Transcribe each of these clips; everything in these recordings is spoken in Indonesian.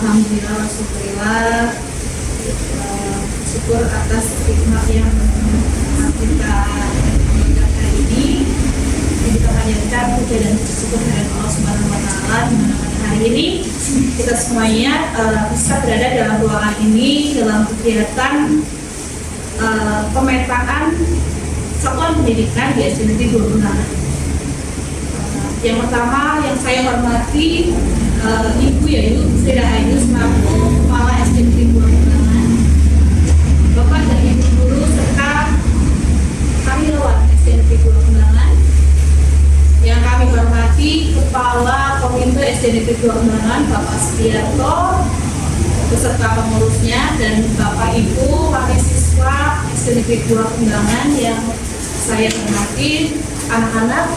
Alhamdulillah, syukurillah. Syukur atas hikmah yang kita berikan hari ini. Kita panjatkan puja dan syukur kepada Allah Subhanahu Wa Taala di mana pada hari ini kita semuanya bisa berada dalam ruangan ini dalam kegiatan pemetaan satuan pendidikan di SD Negeri 2 Undangan. Yang pertama yang saya hormati Ibu Yayu Sri Rahayu selaku Kepala SD Negeri 2 Undangan, Bapak dan Ibu Guru serta karyawan SD Negeri 2 Undangan. Yang kami hormati Kepala Komite SD Negeri 2 Undangan Bapak Setiarto beserta pengurusnya dan Bapak Ibu wakil siswa SD Negeri 2 Undangan yang saya hormati, anak-anak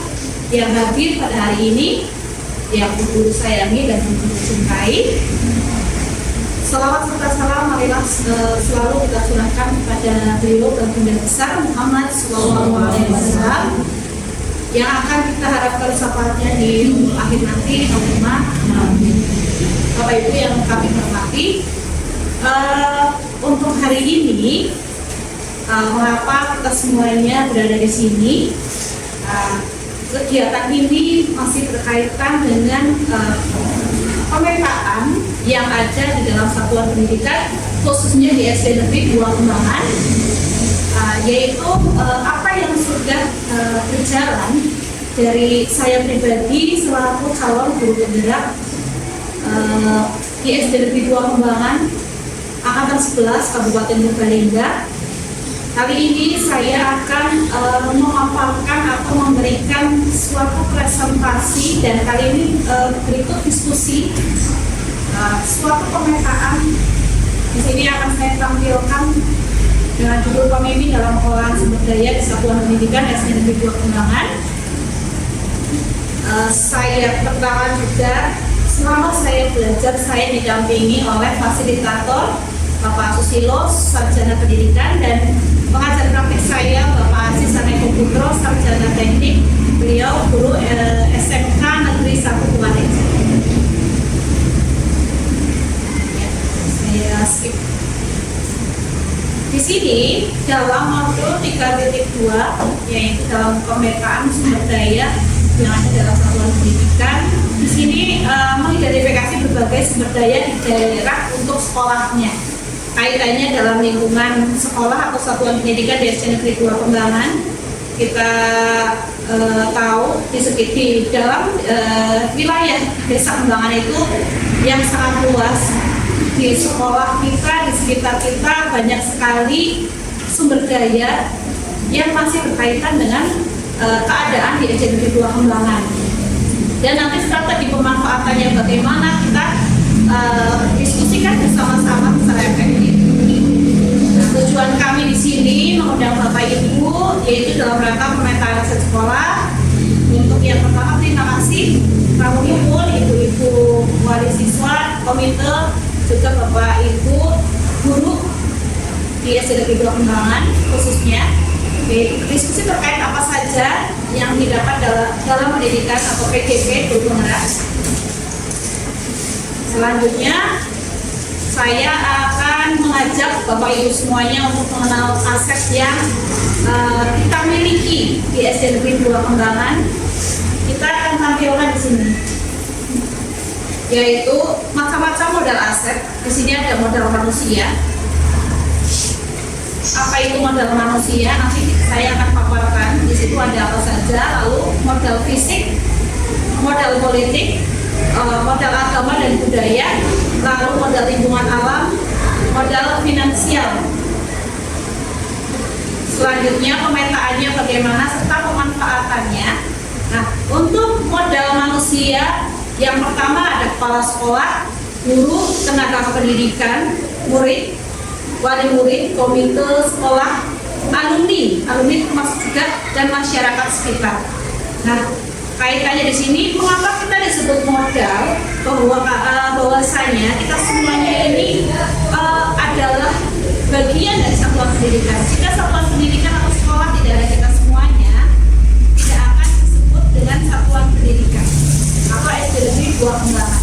yang hadir pada hari ini, yang Ibu sayangi dan Ibu cintai. Salawat serta salam marilah selalu kita curahkan kepada beliau dan Bunda besar Muhammad SAW yang akan kita harapkan syafaatnya di akhir nanti. Allahumma amin. Bapak Ibu yang kami hormati, untuk hari ini mengapa kita semuanya berada di sini? Kegiatan ini masih berkaitan dengan pemetaan yang ada di dalam satuan pendidikan khususnya di SD Negeri 2 Undangan, yaitu apa yang sudah berjalan dari saya pribadi selaku calon guru penggerak di SD Negeri 2 Undangan Angkatan 11 Kabupaten Purbalingga. Kali ini saya akan memaparkan atau memberikan suatu presentasi dan kali ini berikut diskusi suatu pemetaan. Di sini akan saya tampilkan dengan judul pemimpin dalam pengolahan sumber daya di Satuan Pendidikan SD Negeri 2 Undangan. Saya pertama juga selama saya belajar saya didampingi oleh fasilitator Bapak Susilo, Sarjana Pendidikan, dan pengajar praktik saya Bapak Aziz Saneko Putro, Sarjana Teknik, beliau guru SMK Negeri 1 Kumaneja. Ya, saya skip. Di sini dalam modul 3.2 yaitu dalam pemetaan sumber daya yang ada dalam satuan pendidikan, di sini mengidentifikasi berbagai sumber daya di daerah untuk sekolahnya. Kaitannya dalam lingkungan sekolah atau satuan pendidikan di SD Negeri 2 Undangan, kita tahu di dalam wilayah desa Undangan itu yang sangat luas. Di sekolah kita, di sekitar kita banyak sekali sumber daya yang masih berkaitan dengan keadaan di SD Negeri 2 Undangan. Dan nanti strategi pemanfaatannya bagaimana kita diskusikan bersama-sama secara efektif. Nah, tujuan kami di sini mengundang Bapak Ibu yaitu dalam rangka pemetaan aset sekolah. Untuk yang pertama terima kasih Pak Muhyiddin, Ibu-ibu wali siswa, komite, juga Bapak Ibu guru di SD Negeri 2 Undangan khususnya. Diskusi terkait apa saja yang didapat dalam pendidikan atau PJP Guru Penggerak. Selanjutnya saya akan mengajak Bapak Ibu semuanya untuk mengenal aset yang kita miliki di SD Negeri 2 Undangan. Kita akan tampilkan di sini, yaitu macam-macam modal aset. Di sini ada modal manusia. Apa itu modal manusia? Nanti saya akan paparkan. Di situ ada apa saja. Lalu modal fisik, modal politik, modal agama dan budaya, lalu modal lingkungan alam, modal finansial. Selanjutnya pemetaannya bagaimana serta pemanfaatannya. Nah, untuk modal manusia yang pertama ada kepala sekolah, guru, tenaga kependidikan, murid, wali murid, komite sekolah, alumni termasuk juga dan masyarakat sekitar. Nah, kaitannya di sini mengapa kita disebut modal, bahwasanya kita semuanya ini adalah bagian dari satuan pendidikan. Jika satuan pendidikan atau sekolah tidak ada kita semuanya, tidak akan disebut dengan satuan pendidikan atau SD Negeri 2 Undangan.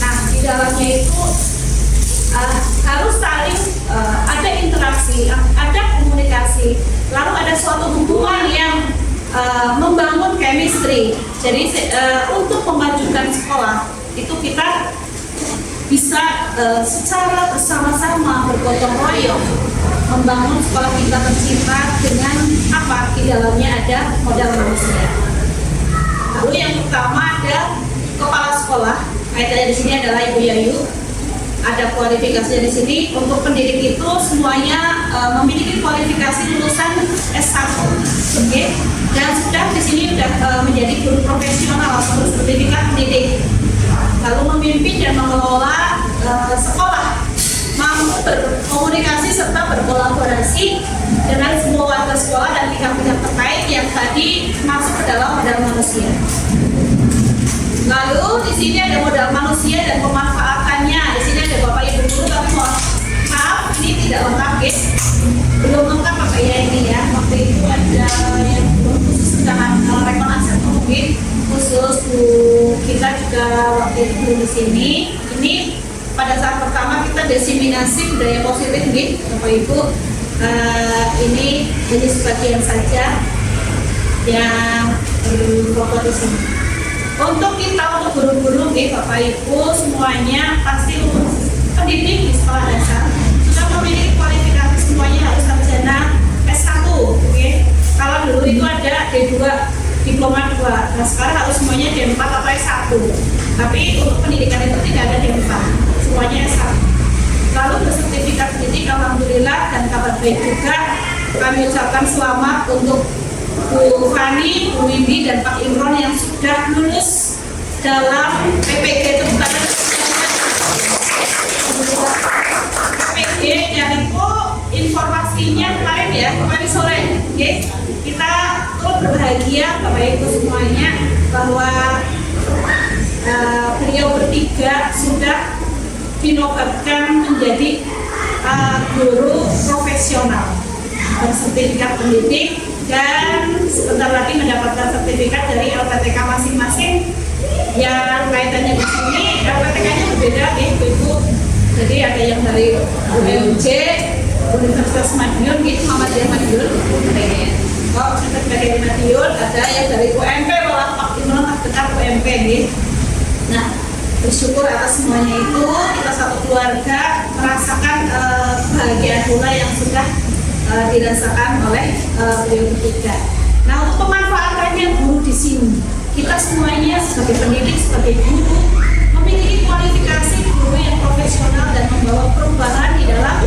Nah, di dalamnya itu harus saling ada interaksi, ada komunikasi, lalu ada suatu hubungan yang membangun chemistry. Jadi untuk memajukan sekolah itu kita bisa secara bersama-sama bergotong royong membangun sekolah kita tercinta dengan apa? Di dalamnya ada modal manusia. Lalu yang pertama ada kepala sekolah. Kaitannya di sini adalah Ibu Yayu. Ada kualifikasinya di sini. Untuk pendidik itu semuanya memiliki kualifikasi lulusan S1, oke? Dan sudah di sini sudah menjadi guru profesional atau pendidikan pendidik. Lalu memimpin dan mengelola sekolah, mampu berkomunikasi serta berkolaborasi dengan semua warga sekolah dan pihak-pihak terkait yang tadi masuk ke dalam modal manusia. Lalu di sini ada modal manusia dan pemanfaatannya. Di sini ada Bapak Ibu guru, tapi maaf ini tidak lengkap, guys. Belum lengkap apa ya ini ya. Waktu itu ada yang belum khusus dengan rekonansi mungkin khusus Bu kita juga waktu itu belum di sini. Ini pada saat pertama kita diseminasi budaya positif, gitu, Bapak Ibu. Ini hanya sebagian saja yang berpokok di sini. Untuk kita, untuk guru-guru, Bapak Ibu semuanya pasti pendidik di sekolah dasar sudah memiliki kualifikasi, semuanya harus sarjana S1, oke? Kalau dulu itu ada D2, diploma 2, nah sekarang harus semuanya D4 atau S1. Tapi untuk pendidikan itu tidak ada D4, semuanya S1. Lalu bersertifikat pendidik, alhamdulillah, dan kabar baik juga kami ucapkan selamat untuk Bu Fani, Bu Windy, dan Pak Imron yang sudah lulus dalam PPG itu bukan PPG, dan itu informasinya kemarin ya, kemarin sore, okay? Kita turut berbahagia Bapak Ibu semuanya bahwa beliau bertiga sudah dinobatkan menjadi guru profesional bersertifikat pendidik dan sebentar lagi mendapatkan sertifikat dari LPTK masing-masing yang kaitannya di sini. LPTK-nya berbeda, Ibu. Jadi ada yang dari UMJ, Universitas Madiun, gitu, Muhammadiyah Madiun. Oh, Universitas Madiun, ada yang dari UMP, malah Pak Imron dekat UMP, gitu. Nah, bersyukur atas semuanya itu, kita satu keluarga merasakan bahagia pula yang sudah dirasakan oleh beliau bertiga. Nah, untuk pemanfaatannya guru di sini, kita semuanya sebagai pendidik, sebagai guru memiliki kualifikasi guru yang profesional dan membawa perubahan di dalam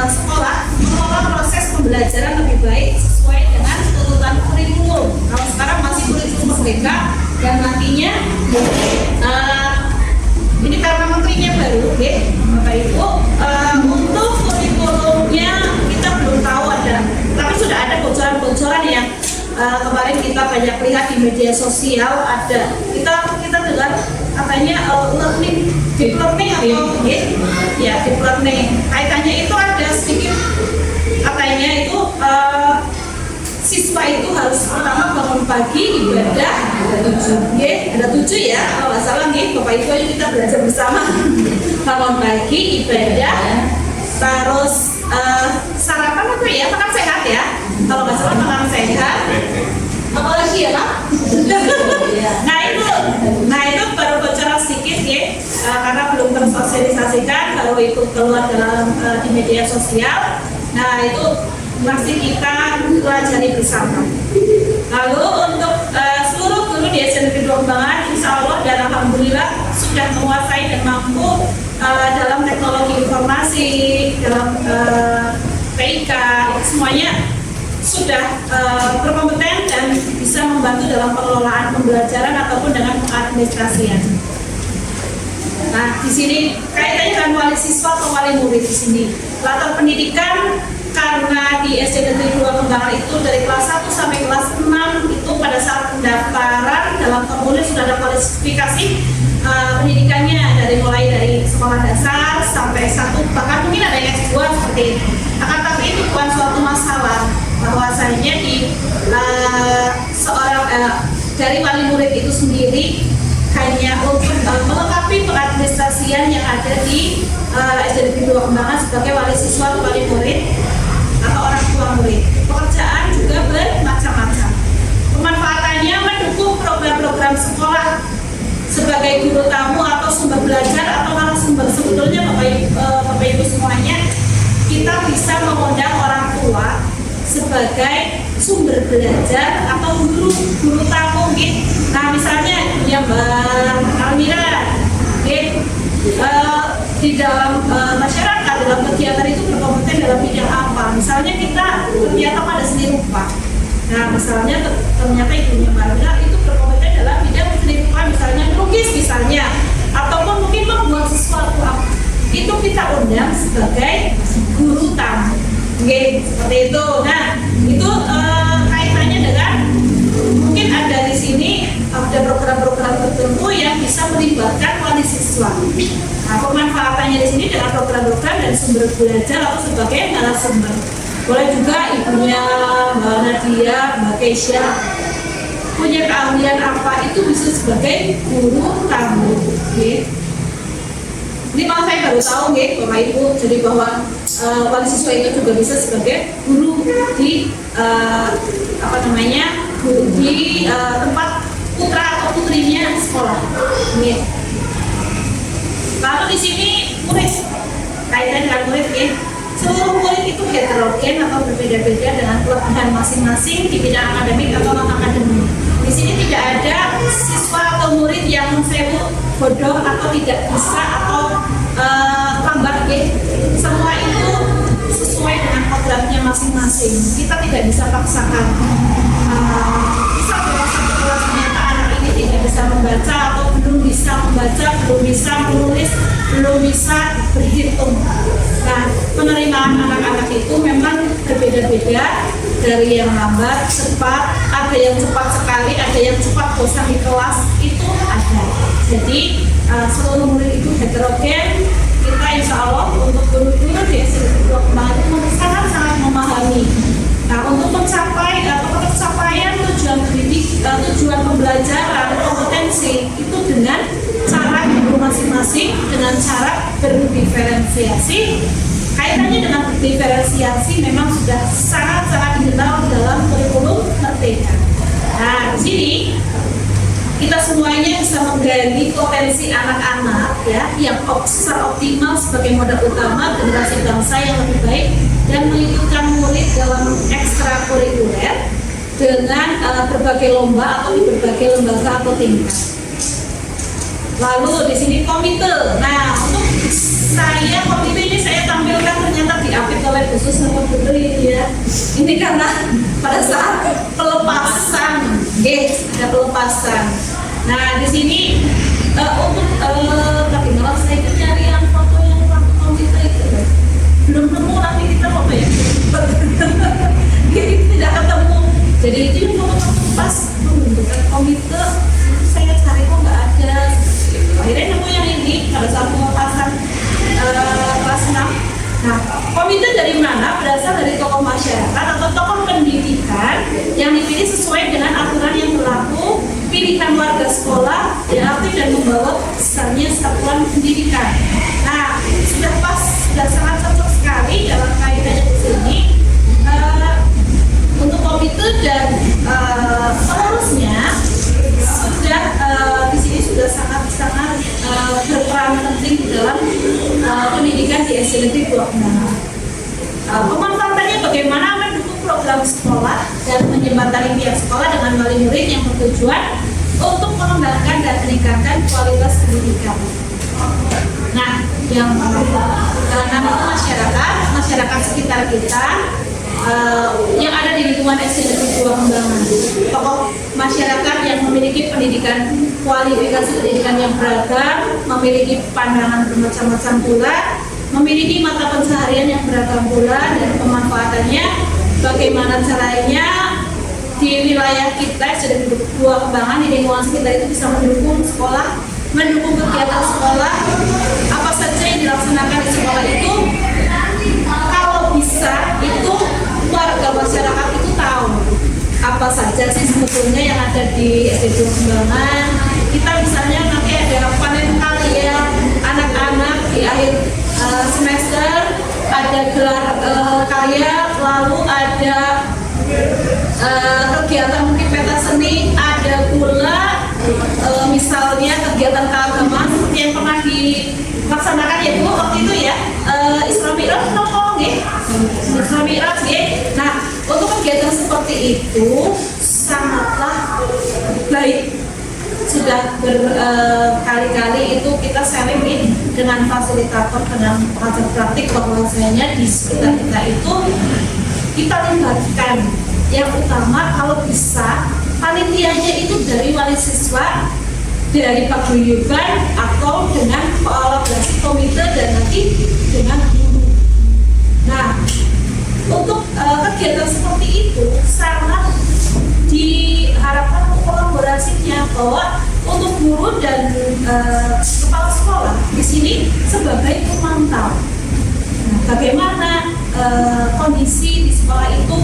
sekolah, mengelola proses pembelajaran lebih baik sesuai dengan tuntutan kurikulum. Kalau sekarang masih kurikulum merdeka dan nantinya ini karena menterinya baru, Bapak Ibu, untuk kurikulumnya kita belum tahu ada, tapi sudah ada bocoran-bocoran yang kemarin kita banyak lihat di media sosial. Ada kita dengar katanya deep learning atau ya deep learning, kaitannya itu ada sedikit katanya itu siswa itu harus pertama bangun pagi ibadah ada 7 ya kalau nggak salah nih Bapak Ibu, ayo kita belajar bersama. Bangun pagi ibadah, terus sarapan apa ya, makan sehat ya, kalau nggak salah makan sehat, apalagi ya Pak. nah itu baru bocoran sedikit ya, karena belum tersosialisasikan kalau itu keluar dalam di media sosial. Nah itu masih kita pelajari bersama. Lalu untuk seluruh guru di SMK Dombangan, insya Allah dan alhamdulillah sudah menguasai dan mampu dalam teknologi informasi, dalam TIK, semuanya sudah berkompeten dan bisa membantu dalam pengelolaan pembelajaran ataupun dengan pengadministrasian. Nah, di sini kaitannya dengan wali siswa atau wali murid di sini. Latar pendidikan karena di SD Negeri 2 Kembangan itu dari kelas 1 sampai kelas 6 itu pada saat pendaftaran dalam formulir sudah ada kualifikasi pendidikannya mulai dari sekolah dasar sampai S1, bahkan mungkin ada yang S2 seperti itu. Akan tapi itu bukan suatu masalah bahwasanya di seorang dari wali murid itu sendiri hanya untuk melengkapi pengadministrasian pasien yang ada di SD Negeri 2 Kembangan sebagai wali siswa atau wali murid atau orang tua murid. Pekerjaan juga bermacam-macam. Pemanfaatannya mendukung program-program sekolah sebagai guru tamu atau sumber belajar atau malah sumber, sebetulnya Bapak Ibu semuanya, kita bisa mengundang orang tua sebagai sumber belajar atau guru tamu gitu. Nah misalnya ya Mbak Almira di dalam masyarakat, dalam kegiatan itu berkompeten dalam bidang apa. Misalnya kita ternyata pada seni rupa. Nah misalnya ternyata ibunya Mbak Almira itu berkompeten dalam bidang seni rupa, misalnya melukis misalnya, ataupun mungkin membuat sesuatu apa. Itu kita undang sebagai guru tamu. Oke, seperti itu. Nah, itu kaitannya dengan mungkin ada di sini ada program-program tertentu yang bisa melibatkan wali siswa. Nah, pemanfaatannya di sini dengan program-program dan sumber belajar atau sebagai narasumber. Boleh juga ibunya Mbak Nadia, Mbak Keisha punya keahlian apa, itu bisa sebagai guru tamu. Oke. Ini malah saya baru tahu Bapak Ibu, jadi bahwa wali siswa itu juga bisa sebagai guru di guru di tempat putra atau putrinya sekolah. Lalu di sini murid, kaitan dengan murid seluruh murid itu heterogen atau berbeda-beda dengan kelebihan masing-masing di bidang akademik atau non akademik. Di sini tidak ada siswa atau murid yang bodoh atau tidak bisa atau lambat semua itu sesuai dengan programnya masing-masing. Kita tidak bisa paksakan. Bisa ternyata anak ini tidak bisa membaca atau belum bisa membaca, belum bisa menulis, belum bisa berhitung. Nah, penerimaan anak-anak itu memang berbeda-beda, dari yang lambat, cepat, ada yang cepat sekali, ada yang cepat bosan di kelas, itu ada. Jadi seluruh murid itu heterogen. Kita insya Allah untuk guru-guru di SD 2 Kembangan itu sangat-sangat memahami. Nah, untuk mencapai atau pencapaian tujuan pembelajaran kompetensi itu dengan cara guru masing-masing, dengan cara berdiferensiasi. Kaitannya dengan diferensiasi memang sudah sangat-sangat dikenal dalam kurikulum Merdeka. Nah, di sini kita semuanya bisa menggali potensi anak-anak yang secara optimal sebagai modal utama generasi bangsa yang lebih baik dan mengikutkan murid dalam ekstrakurikuler dengan berbagai lomba atau di berbagai lembaga atau tingkat. Lalu di sini komite. Nah, untuk komite ini saya tampilkan ternyata diapit oleh khusus sama Putri ya. Ini karena pada saat pelepasan, ada pelepasan. Nah di sini untuk tapi malah saya nyari yang foto yang waktu komite itu belum nemu, nanti kita foto ya. Jadi tidak ketemu. Jadi itu yang foto pas membentukkan komite. Saya cari kok nggak ada. Akhirnya nemu yang ini pada saat pelepasan kelas 6. Nah, komite dari mana? Berasal dari tokoh masyarakat atau tokoh pendidikan yang dipilih sesuai dengan aturan yang berlaku, pilihan warga sekolah yang aktif dan membawa besarnya satuan pendidikan. Nah, sudah sangat cocok sekali dalam kaitannya di sini untuk komite dan pengurusnya sudah di sini sudah sangat berperan penting di dalam pendidikan di SD Negeri 2 Kembangan. Pemanfaatannya bagaimana mendukung program sekolah dan menjembatani pihak sekolah dengan wali murid yang bertujuan untuk mengembangkan dan meningkatkan kualitas pendidikan. Nah, yang namanya masyarakat sekitar kita yang ada di lingkungan SD Negeri 2 Kembangan, tokoh masyarakat yang memiliki pendidikan, kualifikasi pendidikan yang beragam, memiliki pandangan bermacam-macam pula, memiliki mata pencaharian yang beragam pula, dan pemanfaatannya bagaimana caranya di wilayah kita SD Negeri 2 Kembangan, di lingkungan sekitar itu bisa mendukung sekolah, mendukung kegiatan sekolah, apa saja yang dilaksanakan di sekolah itu, kalau bisa itu warga masyarakat itu tahu apa saja sih sebetulnya yang ada di SD 2 Kembangan. Kita misalnya nanti ada panen kali ya, anak di akhir semester ada gelar karya, lalu ada kegiatan mungkin pentas seni, ada pula misalnya kegiatan keagamaan seperti yang pernah dilaksanakan ya Bu waktu itu ya, Isra Mi'raj Isra Mi'raj ya. Nah, untuk kegiatan seperti itu sangatlah baik. Sudah berkali-kali itu kita sharing nih dengan fasilitator, dengan pengajar praktik, bahwasanya di sekitar kita itu kita libatkan yang utama kalau bisa panitianya itu dari wali siswa, dari paguyuban, atau dengan kolaborasi komite dan nanti dengan guru. Nah, untuk kegiatan seperti itu sangat diharapkan kolaborasinya, bahwa untuk guru dan kepala sekolah di sini sebagai pemantau. Nah, bagaimana kondisi di sekolah itu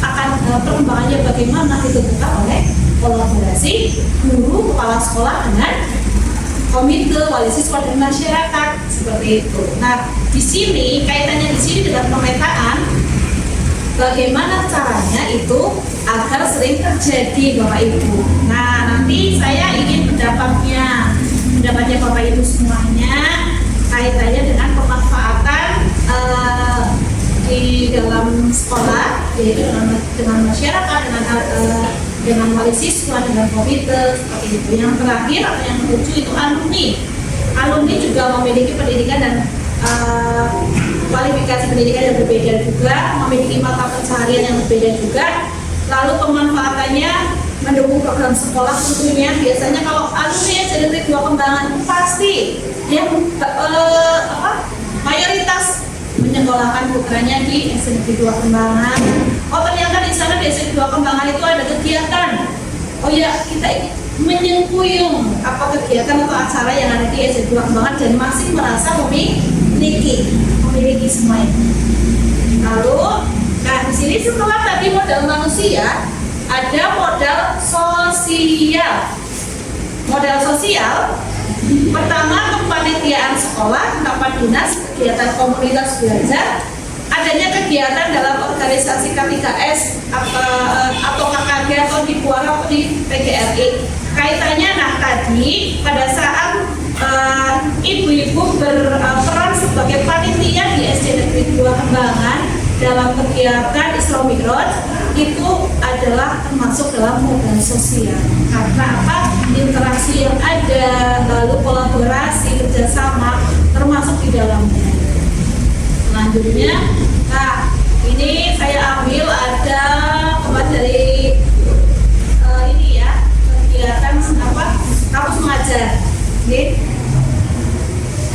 akan perkembangannya bagaimana ditentukan oleh kolaborasi guru, kepala sekolah dengan komite, wali siswa dan masyarakat seperti itu. Nah, di sini kaitannya di sini dengan pemetaan. Bagaimana caranya itu agar sering terjadi Bapak Ibu. Nah, nanti saya ingin pendapatnya Bapak Ibu semuanya kaitannya dengan pemanfaatan di dalam sekolah, yaitu dengan masyarakat, dengan wali siswa, dengan komite seperti itu. Yang terakhir atau yang ketujuh itu alumni. Alumni juga memiliki pendidikan dan kualifikasi pendidikan yang berbeda juga, memiliki mata pencaharian yang berbeda juga. Lalu pemanfaatannya mendukung program sekolah tentunya. Biasanya kalau alumni SDNT 2 Kembangan pasti yang mayoritas menyekolahkan putranya di SDNT 2 Kembangan. Oh, ternyata di sana di SDNT 2 Kembangan itu ada kegiatan. Oh ya, kita menyengkuyung apa kegiatan atau acara yang ada di SDNT 2 Kembangan dan masih merasa memiliki semua itu. Lalu, nah di sini setelah tadi modal manusia, ada modal sosial. Modal sosial pertama, kepanitiaan sekolah, rapat dinas, kegiatan komunitas belajar, adanya kegiatan dalam organisasi K3S atau KKG atau di Puara atau di PGRI. Kaitannya, nah tadi pada saat ibu-ibu berperan sebagai panitia di SD Negeri 2 Kembangan dalam kegiatan Isra Mi'raj itu adalah termasuk dalam modal sosial. Karena apa? Interaksi yang ada, lalu kolaborasi, kerjasama termasuk di dalamnya. Selanjutnya, nah ini saya ambil ada kembali dari ini ya, kegiatan apa? Kampus mengajar.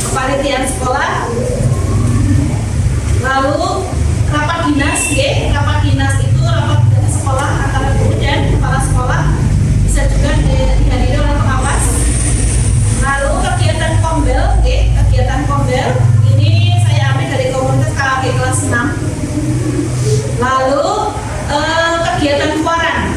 Kepanitiaan sekolah, lalu rapat dinas, rapat dinas itu rapat dari sekolah antara guru dan kepala sekolah, bisa juga dihadiri oleh pengawas. Lalu kegiatan kombel, kegiatan kombel ini saya ambil dari komunitas KKG kelas 6. Lalu kegiatan kuaran,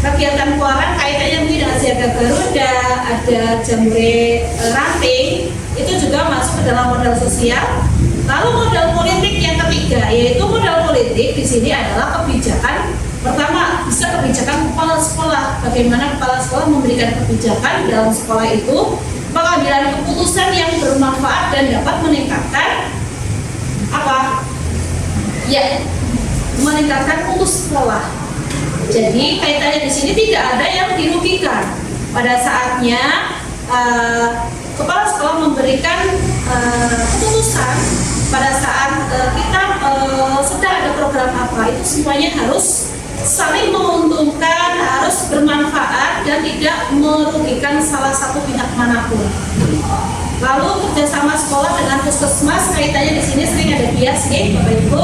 kegiatan kuaran kaitannya mungkin dengan Siaga Garuda, ada Jamre Ranting, itu juga masuk ke dalam modal sosial. Lalu modal politik yang ketiga, yaitu modal politik di sini adalah kebijakan. Pertama, bisa kebijakan kepala sekolah. Bagaimana kepala sekolah memberikan kebijakan dalam sekolah itu, pengambilan keputusan yang bermanfaat dan dapat meningkatkan apa? Ya, meningkatkan mutu sekolah. Jadi kaitannya di sini tidak ada yang dirugikan. Pada saatnya kepala sekolah memberikan keputusan pada saat kita sedang ada program apa, itu semuanya harus saling menguntungkan, harus bermanfaat dan tidak merugikan salah satu pihak manapun. Lalu kerjasama sekolah dengan puskesmas, kaitannya di sini sering ada bias, Bapak Ibu.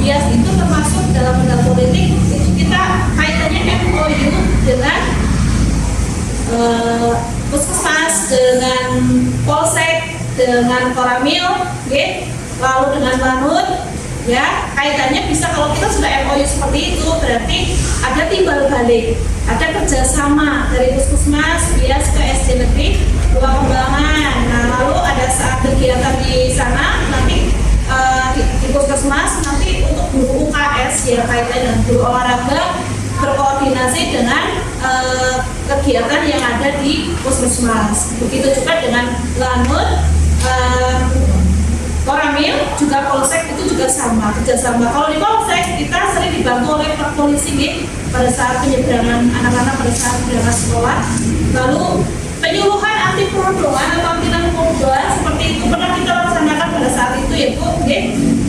Bias itu termasuk dalam modal politik. Itu kita kaitannya MOU dengan puskesmas, dengan polsek, dengan koramil, lalu dengan lanut. Ya, kaitannya bisa kalau kita sudah MOU seperti itu, berarti ada timbal balik, ada kerjasama dari puskesmas, bias ke SD negeri ruang kembangan. Nah, lalu ada saat kegiatan di sana nanti di puskesmas nanti untuk guru UKS ya kaitan dengan guru olahraga berkoordinasi dengan kegiatan yang ada di puskesmas. Begitu juga dengan Lanut, Koramil, juga Polsek itu juga sama, kerjasama. Kalau di Polsek kita sering dibantu oleh polisi nih pada saat penyeberangan anak-anak pada saat berangkat sekolah. Lalu penyuluhan anti perundungan atau anti narkoba seperti itu pernah kita laksanakan pada saat itu ya Bu.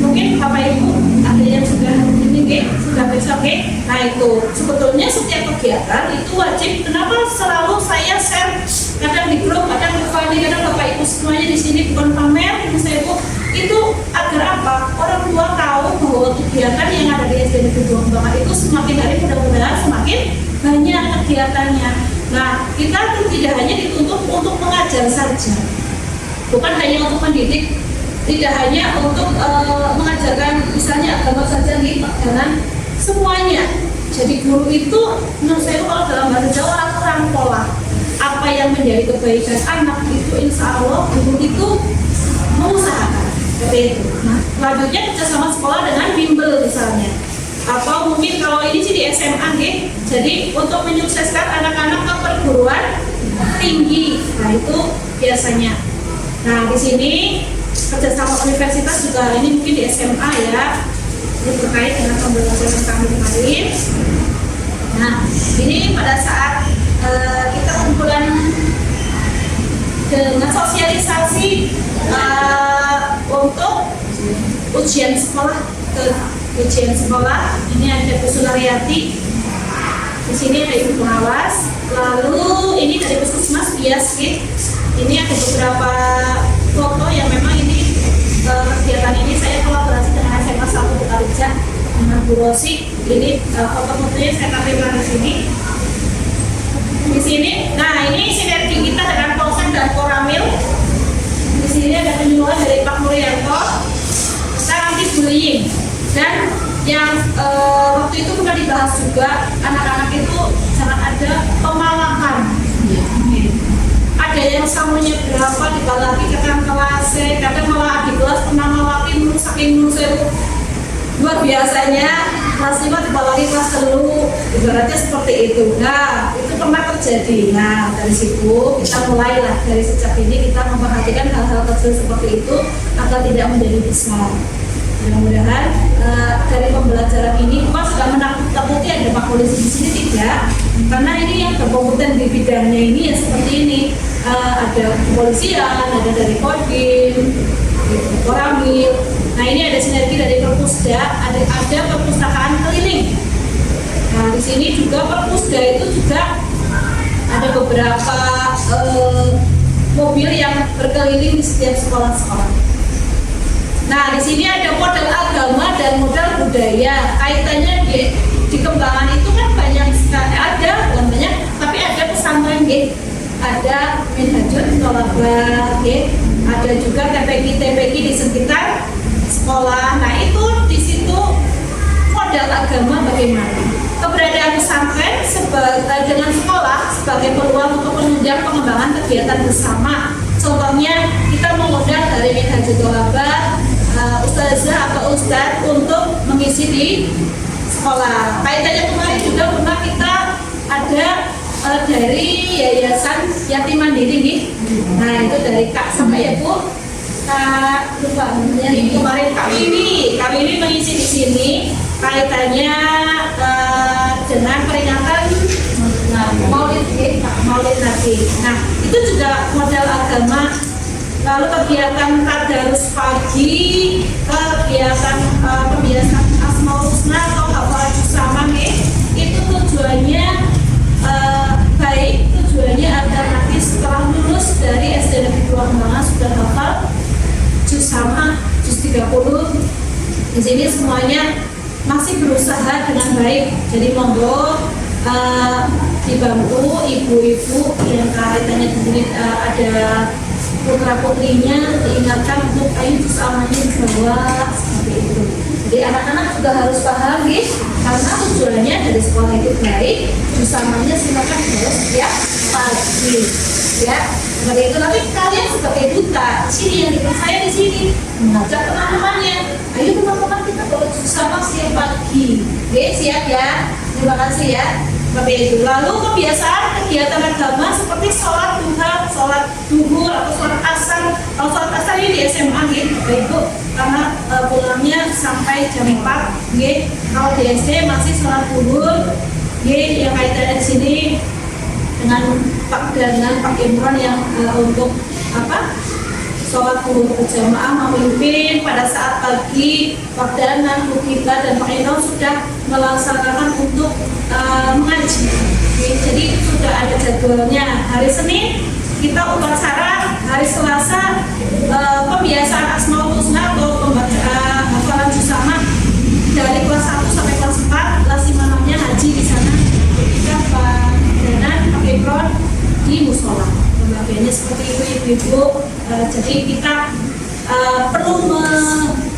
Mungkin Bapak Ibu ada yang sudah ini sudah besok. Nah itu sebetulnya setiap kegiatan itu wajib. Kenapa selalu saya share kadang di grup, kadang di Fani, kadang Bapak Ibu semuanya di sini bukan pamer, saya Bu itu agar apa? Orang tua tahu bahwa kegiatan yang ada di SD Negeri Dua Kembangan itu semakin hari mudah-mudahan semakin banyak kegiatannya. Nah, kita tidak hanya dituntut untuk mengajar saja, bukan hanya untuk mendidik, tidak hanya untuk mengajarkan misalnya agama saja nih, dengan semuanya. Jadi guru itu menurut saya kalau dalam bahasa Jawa rangkola apa yang menjadi kebaikan anak itu insya Allah guru itu mengusahakan seperti itu. Nah, selanjutnya kerjasama sekolah dengan bimbel misalnya. Atau mungkin kalau ini sih di SMA jadi untuk menyukseskan anak-anak ke perguruan tinggi, nah itu biasanya. Nah di sini kerjasama universitas juga ini mungkin di SMA ya, ini terkait dengan pembelajaran kami kemarin. Nah ini pada saat kita kumpulan dengan sosialisasi untuk ujian sekolah ini ada Bu Sunaryati, di sini ada Ibu Pengawas, lalu ini dari Puskesmas Bias ini ada beberapa foto yang memang ini kegiatan ini saya kolaborasi dengan SMA 1 Bekarja dengan Bu Rosi. Ini foto-fotonya saya tampilkan di sini. Di sini, nah ini sinergi kita dengan Polsek dan Koramil. Di sini ada penyuluhan dari Pak Muryanto tentang anti-bullying. Dan yang waktu itu pernah dibahas juga anak-anak itu sangat ada pemalakan. Ada yang samunya berapa dibalaki kadang kelas, kadang malah di kelas pernah malakin saking saya luar biasanya kelas 5 dibalaki kelas 3, ibaratnya seperti itu. Nah itu pernah terjadi. Nah dari situ kita mulailah, dari sejak ini kita memperhatikan hal-hal kecil seperti itu agar tidak menjadi besar. Mudah-mudahan dari pembelajaran ini bukan sudah menakut-nakuti ada Pak Polisi di sini, tidak, karena ini yang berkompeten di bidangnya ini ya seperti ini. Ada kepolisian, ada dari Kodim, Koramil. Nah ini ada sinergi dari Perpusda, ada perpustakaan keliling. Nah di sini juga Perpusda itu juga ada beberapa mobil yang berkeliling di setiap sekolah-sekolah. Nah, di sini ada model agama dan model budaya. Kaitannya di Kembangan itu kan banyak sekali, ada bukan banyak, tapi ada pesantren, ada Minhajul Tolabar, ada juga TPQ di sekitar sekolah. Nah, itu di situ model agama bagaimana? Keberadaan pesantren dengan sekolah sebagai peluang untuk menunjang pengembangan kegiatan bersama. Contohnya kita mengundang dari Minhajul Tolabar ustazah atau ustadz untuk mengisi di sekolah. Kaitannya kemarin juga pernah kita ada dari Yayasan Yatim Mandiri Nah itu dari Kak sama ya Bu, Kak lupa namanya kemarin Kak Wiwi mengisi di sini kaitannya dengan peringatan Maulid Nabi. Nah itu juga model agama. Lalu kegiatan tadarus pagi, kegiatan pembiasan Asmaul Husna atau hafalan juz sama itu tujuannya baik, tujuannya agar nanti setelah lulus dari SD Negeri Dua Kembangan sudah hafal juz sama, juz 30. Di sini semuanya masih berusaha dengan baik. Jadi monggo dibantu ibu-ibu yang kaitannya di sini ada putra putrinya diingatkan untuk ayo samanya dibawa seperti itu. Jadi anak-anak juga harus paham gitu, karena tujuannya dari sekolah itu baik, bersamanya silakan harus setiap pagi, ya. Seperti itu. Nanti kalian sebagai duta, sini yang dipercaya di sini mengajak teman-temannya, ayo teman-teman kita bersama setiap pagi, oke, siap ya. Terima kasih ya. Seperti itu. Lalu kebiasaan kegiatan agama seperti sholat duha, sholat duhur atau sholat asar. Kalau sholat asar ini di SMA gitu, Bapak Ibu, karena pulangnya sampai jam 4. Gitu. Kalau di SD masih sholat duhur, gitu, yang kaitannya di sini dengan Pak Imran yang untuk apa? Sholat duhur berjamaah memimpin pada saat pagi. Pak Danan, Bu Kita, dan Pak Imran sudah melaksanakan untuk mengaji. Jadi sudah ada jadwalnya. Hari Senin kita upacara, hari Selasa pembiasaan Asmaul Husna atau pembacaan hafalan juz sama dari kelas 1 sampai kelas 4. Kelas 5 namanya haji di sana. Kita Pak Danan, Pak Imran di musola. Pembagiannya seperti itu ibu-ibu. Jadi kita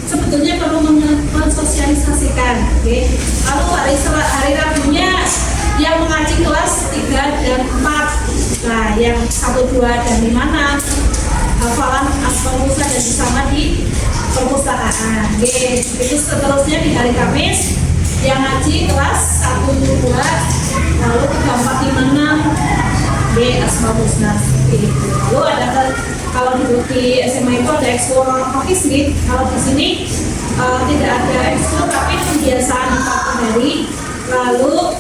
sebetulnya perlu mensosialisasikan. Okay. Lalu hari Rabunya yang mengaji kelas 3 dan 4. Nah, yang 1, 2 dan 5 hafalan Asmaul Husna dan bersama di perpustakaan. Okay. Itu seterusnya di hari Kamis yang ngaji kelas 1, 2, lalu 3, 4, 5, 6 di Asmaul Husna. Lalu ada kalau di SMA itu ada ekskul rohis nih. Kalau di sini tidak ada ekskul tapi kebiasaan 4 hari. Lalu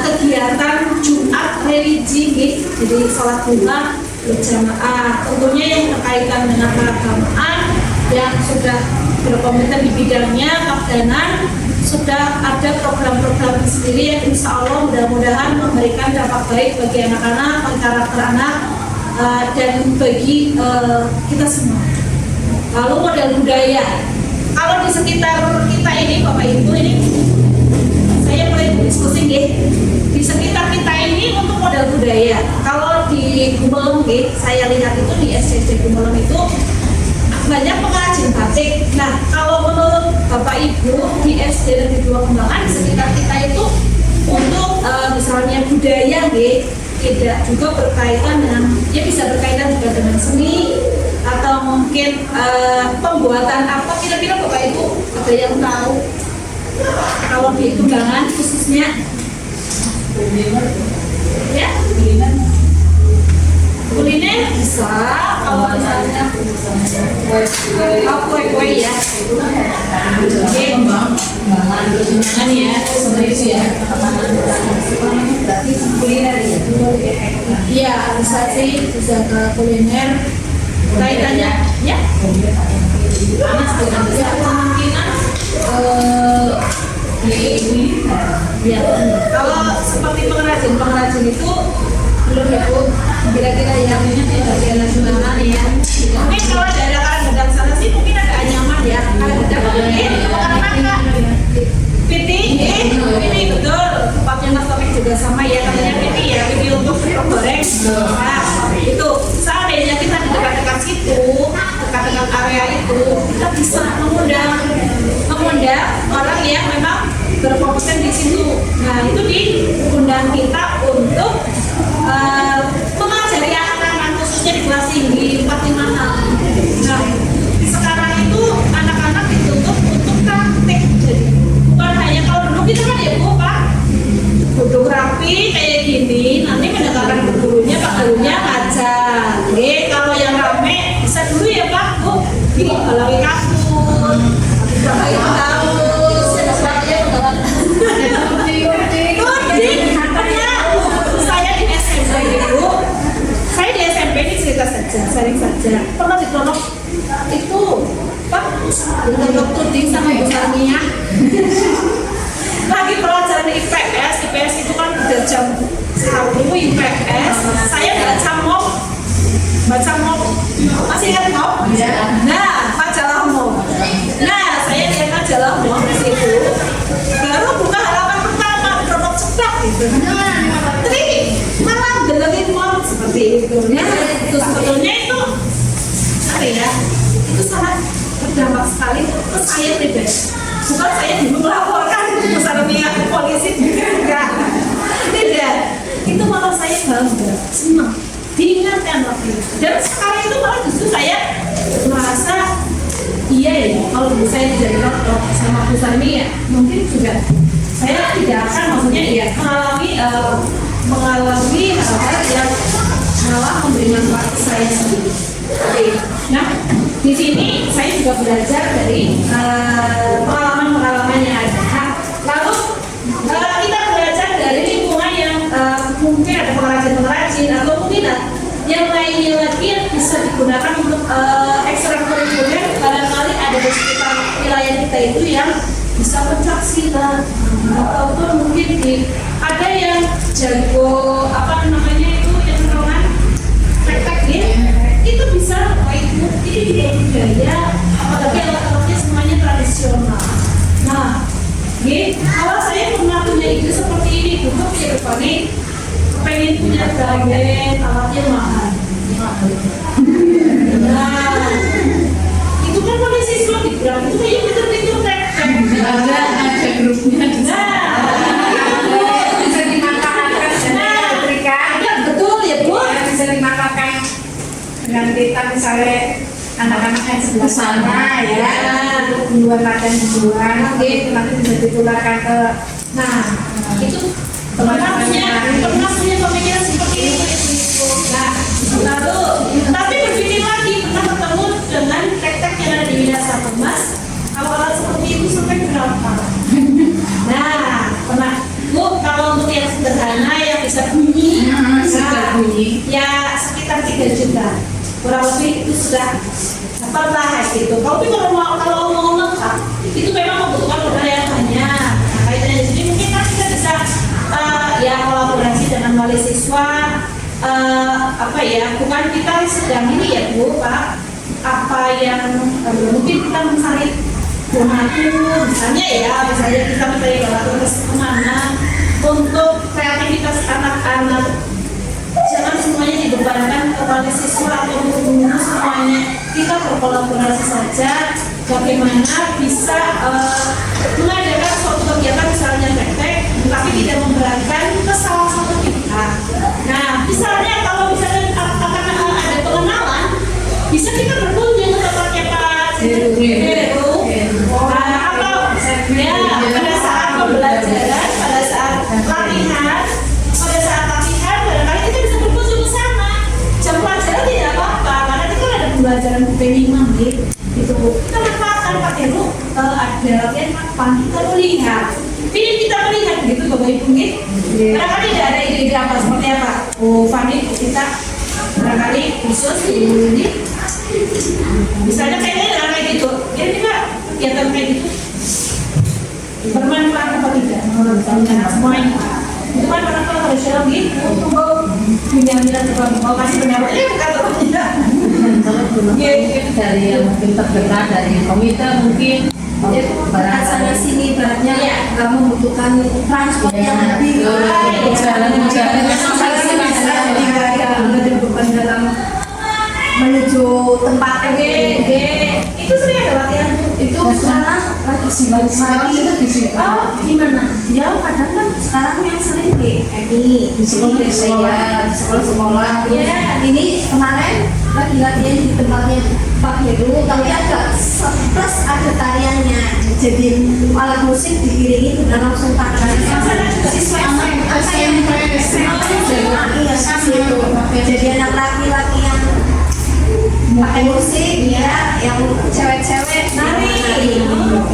kegiatan Jumat religi nih. Jadi sholat duha berjamaah. Tentunya yang berkaitan dengan keagamaan yang sudah berkomitmen di bidangnya, Pak Danan sudah ada program-program sendiri yang insya Allah mudah-mudahan memberikan dampak baik bagi anak-anak, karakter anak, dan bagi kita semua. Lalu model budaya. Kalau di sekitar kita ini, Bapak Ibu, ini saya mulai diskusi nih. Di sekitar kita ini untuk model budaya. Kalau di Gumelem, saya lihat itu di SCC Gumelem itu banyak pengrajin batik. Nah, kalau menurut Bapak Ibu di SD Negeri 2 Kembangan di sekitar kita itu untuk misalnya budaya, tidak juga berkaitan dengan, ya bisa berkaitan juga dengan seni atau mungkin pembuatan apa, kira-kira Bapak Ibu ada yang tahu? Kalau di Kembangan khususnya ya kuliner bisa, kalau misalnya kue ya, Kembangan ya, seperti itu ya. Berarti kuliner ya. Iya, bisa sih, bisa ke kuliner. Kaitannya ya. Ya, kemungkinan ya. Kalau seperti pengrajin itu belum ya Bu, kira-kira yang bagian nasional ya. Mungkin kalau daerah Karangedang sana sih mungkin ada anyaman ya. Karangedang mungkin karena Piti betul. Tempatnya Mas juga sama ya, katanya Piti ya, Piti untuk goreng. Nah, itu seandainya kita di dekat-dekat situ, dekat-dekat area itu, kita bisa mengundang orang yang memang berkompeten di situ. Nah, itu diundang kita untuk mengajari anak-anak khususnya di kelas tinggi 4, 5, 6. Nah, sekarang itu anak-anak dituntut untuk praktik. Jadi bukan hanya kalau dulu kita kan ya Bu, Pak duduk rapi kayak gini, nanti mendengarkan gurunya, Pak gurunya ngajar. Kalau yang rame bisa dulu ya Pak Bu, dihalangi kasur, dihalangi kaus, saya di SMP Bu, saya di SMP ini cerita saja, sharing saja. Pernah ditolong itu Pak, ditolong tuding sama Bu Sarmia. Lagi pelajaran IPS itu kan udah jam 1 IPS, saya baca mop, masih ingat mop? Nah, majalah mop. Nah, saya lihat majalah mop di situ, baru buka halaman pertama, promot cepat gitu. Tapi malah gelengin mop seperti itu. Nah, itu sebetulnya itu apa ya? Itu sangat berdampak sekali ke saya pribadi. Bukan saya juga melaporkan pesan pihak polisi, enggak, tidak. Itu malah saya bangga, senang, diingatkan waktu itu. Dan sekarang itu malah justru saya merasa iya ya, kalau dulu saya tidak dipotong sama perusahaan ini ya, mungkin juga saya tidak akan maksudnya ya mengalami hal-hal yang malah memberi manfaat ke saya sendiri. Oke. Nah, di sini saya juga belajar dari pengalaman-pengalaman yang ada. Lalu kita belajar dari lingkungan yang mungkin ada pengrajin-pengrajin atau mungkin yang lainnya lagi yang bisa digunakan untuk ekstrakurikuler. Barangkali ada di sekitar wilayah kita itu yang bisa pencak silat ataupun mungkin ada yang jago apa namanya itu yang roman tek-tek ya, itu bisa itu juga budaya, apalagi alat-alatnya semuanya tradisional. Nah, kalau saya pernah punya ide seperti ini, untuk ya depannya pengen punya brand alatnya mahal. Nah, itu kan pakai siswa di brand itu kayak betul-betul tek-tek. Ada grupnya. Bisa dimanfaatkan Betul ya Bu. bisa dimanfaatkan dengan kita misalnya anak-anak yang sebelah sana ya untuk dua makan duluan itu nanti bisa ditularkan ke itu pernah punya pemikiran seperti itu. Nah, lalu tapi berpikir lagi pernah bertemu dengan tek-tek yang ada di Widasa Kemas, alat seperti itu sampai berapa? Nah, pernah Bu, kalau untuk yang sederhana yang bisa bunyi, ya sekitar 3 juta. Kurang lebih itu sudah dapat lah gitu. Tapi kalau mau lengkap, itu memang membutuhkan modal yang banyak. Nah, kaitannya di sini mungkin kan kita bisa ya kolaborasi dengan wali siswa. Apa ya? Bukan kita sedang ini ya Bu, Pak. Apa yang mungkin kita mencari donatur, misalnya kita mencari donatur kemana untuk kreativitas anak-anak. Jangan semuanya dibebankan kepada siswa atau guru semuanya. Kita berkolaborasi saja bagaimana bisa mengadakan suatu kegiatan misalnya tek-tek, tapi tidak memberatkan ke salah satu pihak. Nah, misalnya kalau misalnya akan ada pengenalan, bisa kita berkunjung ke tempatnya Pak Heru. Atau ya pada saat pembelajaran, pada saat latihan, barangkali kita bisa berkunjung ke sana. Jam pelajaran tidak apa-apa, karena kita ada pembelajaran P5 gitu. Kita manfaatkan Pak Heru, ada latihan kapan kita melihat. Pilih kita melihat gitu Bapak Ibu gitu. Barangkali tidak ada ide-ide apa seperti apa. Oh, Fani kita barangkali khusus ini. Misalnya kayaknya kayak gitu. Kira-kira kegiatan kayak gitu bermanfaat apa tidak? Semuanya. Itu kan orang-orang tradisional gitu. Punya-punya mau kasih pendapatnya bukan atau tidak? Dari yang mungkin terdekat dari komite mungkin Barang sana sini baratnya nggak membutuhkan transport yang lebih jalan-jalan bukan dalam menuju tempat itu sering ada latihan itu sekarang lagi sekarang itu di sini. gimana ya kadang kan sekarang yang sering di sekolah ini kemarin lagi latihan di tempatnya Pak Heru, tapi agak plus ada tariannya, jadi alat musik diiringi dengan langsung tangan siswa SMP jadi anak laki-laki yang pakai musik ya, yang cewek-cewek nari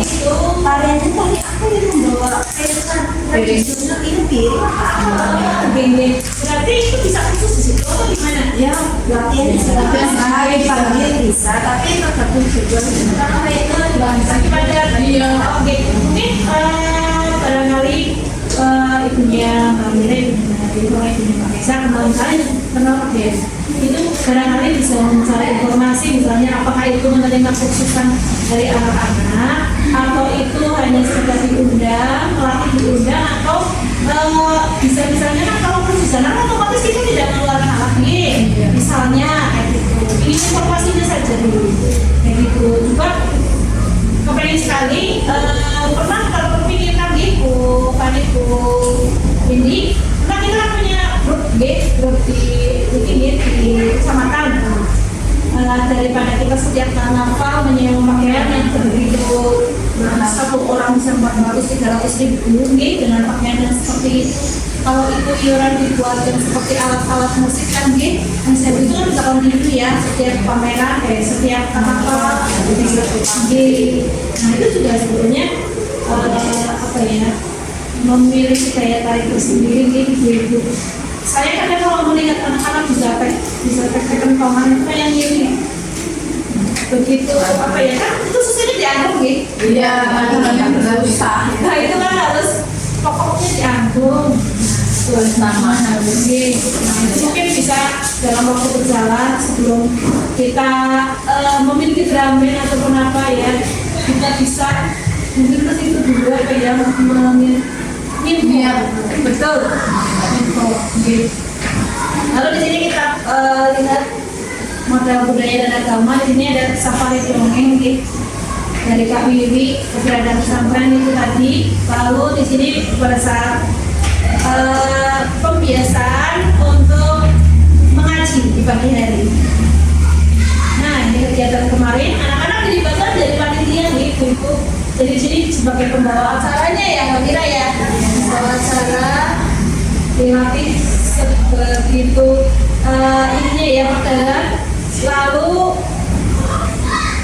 itu tariannya tadi aku yang membawa tradisional ini berarti itu bisa khusus di situ atau gimana? ya latihan sehari pagi bisa, tapi tergantung tujuan karena itu Pada dia oke mungkin barangkali ibunya Mbak Mira, ibunya Pak Kesa kenal Pak Des itu barangkali bisa mencari informasi misalnya apakah itu menerima khususan dari anak-anak atau itu hanya sekedar diundang, melatih diundang atau bisa misalnya kan kalau khususan kan otomatis kita tidak mengeluarkan alat misalnya kayak gitu. Ini informasinya saja dulu kayak gitu. Coba sekali pernah kalau berpikirkan gitu paniku ini pernah kita punya grup di kecamatan. Daripada kita setiap nafal menyewa pakaian yang begitu satu orang bisa 400-300 ribu dengan pakaian yang seperti kalau itu iuran dibuat yang seperti alat-alat musik kan yang saya itu kan bisa gitu ya setiap pameran setiap apa nah itu juga sebetulnya apa ya memiliki daya tarik tersendiri gitu. Saya kadang kalau melihat anak-anak bisa praktekkan pameran kayak gini begitu apa ya kan itu sesuatu dianggap gitu. Iya, nggak usah. Nah itu kan harus pokoknya dianggap Tulis nama harus. Nah itu mungkin bisa dalam waktu berjalan sebelum kita memiliki drum band ataupun apa ya kita bisa mungkin ke situ dulu apa ya mimpi betul gitu. Lalu di sini kita lihat model budaya dan agama. Di sini ada safari dongeng dari Kak Wiwi keberadaan pesantren itu tadi. Lalu di sini pada saat pembiasaan untuk mengaji di pagi hari. Nah ini kegiatan kemarin anak-anak dilibatkan dari panitia gitu. Jadi sini sebagai pembawa acaranya ya Mbak Mira ya, pembawa acara dilatih begitu ininya ya perjalanan. Lalu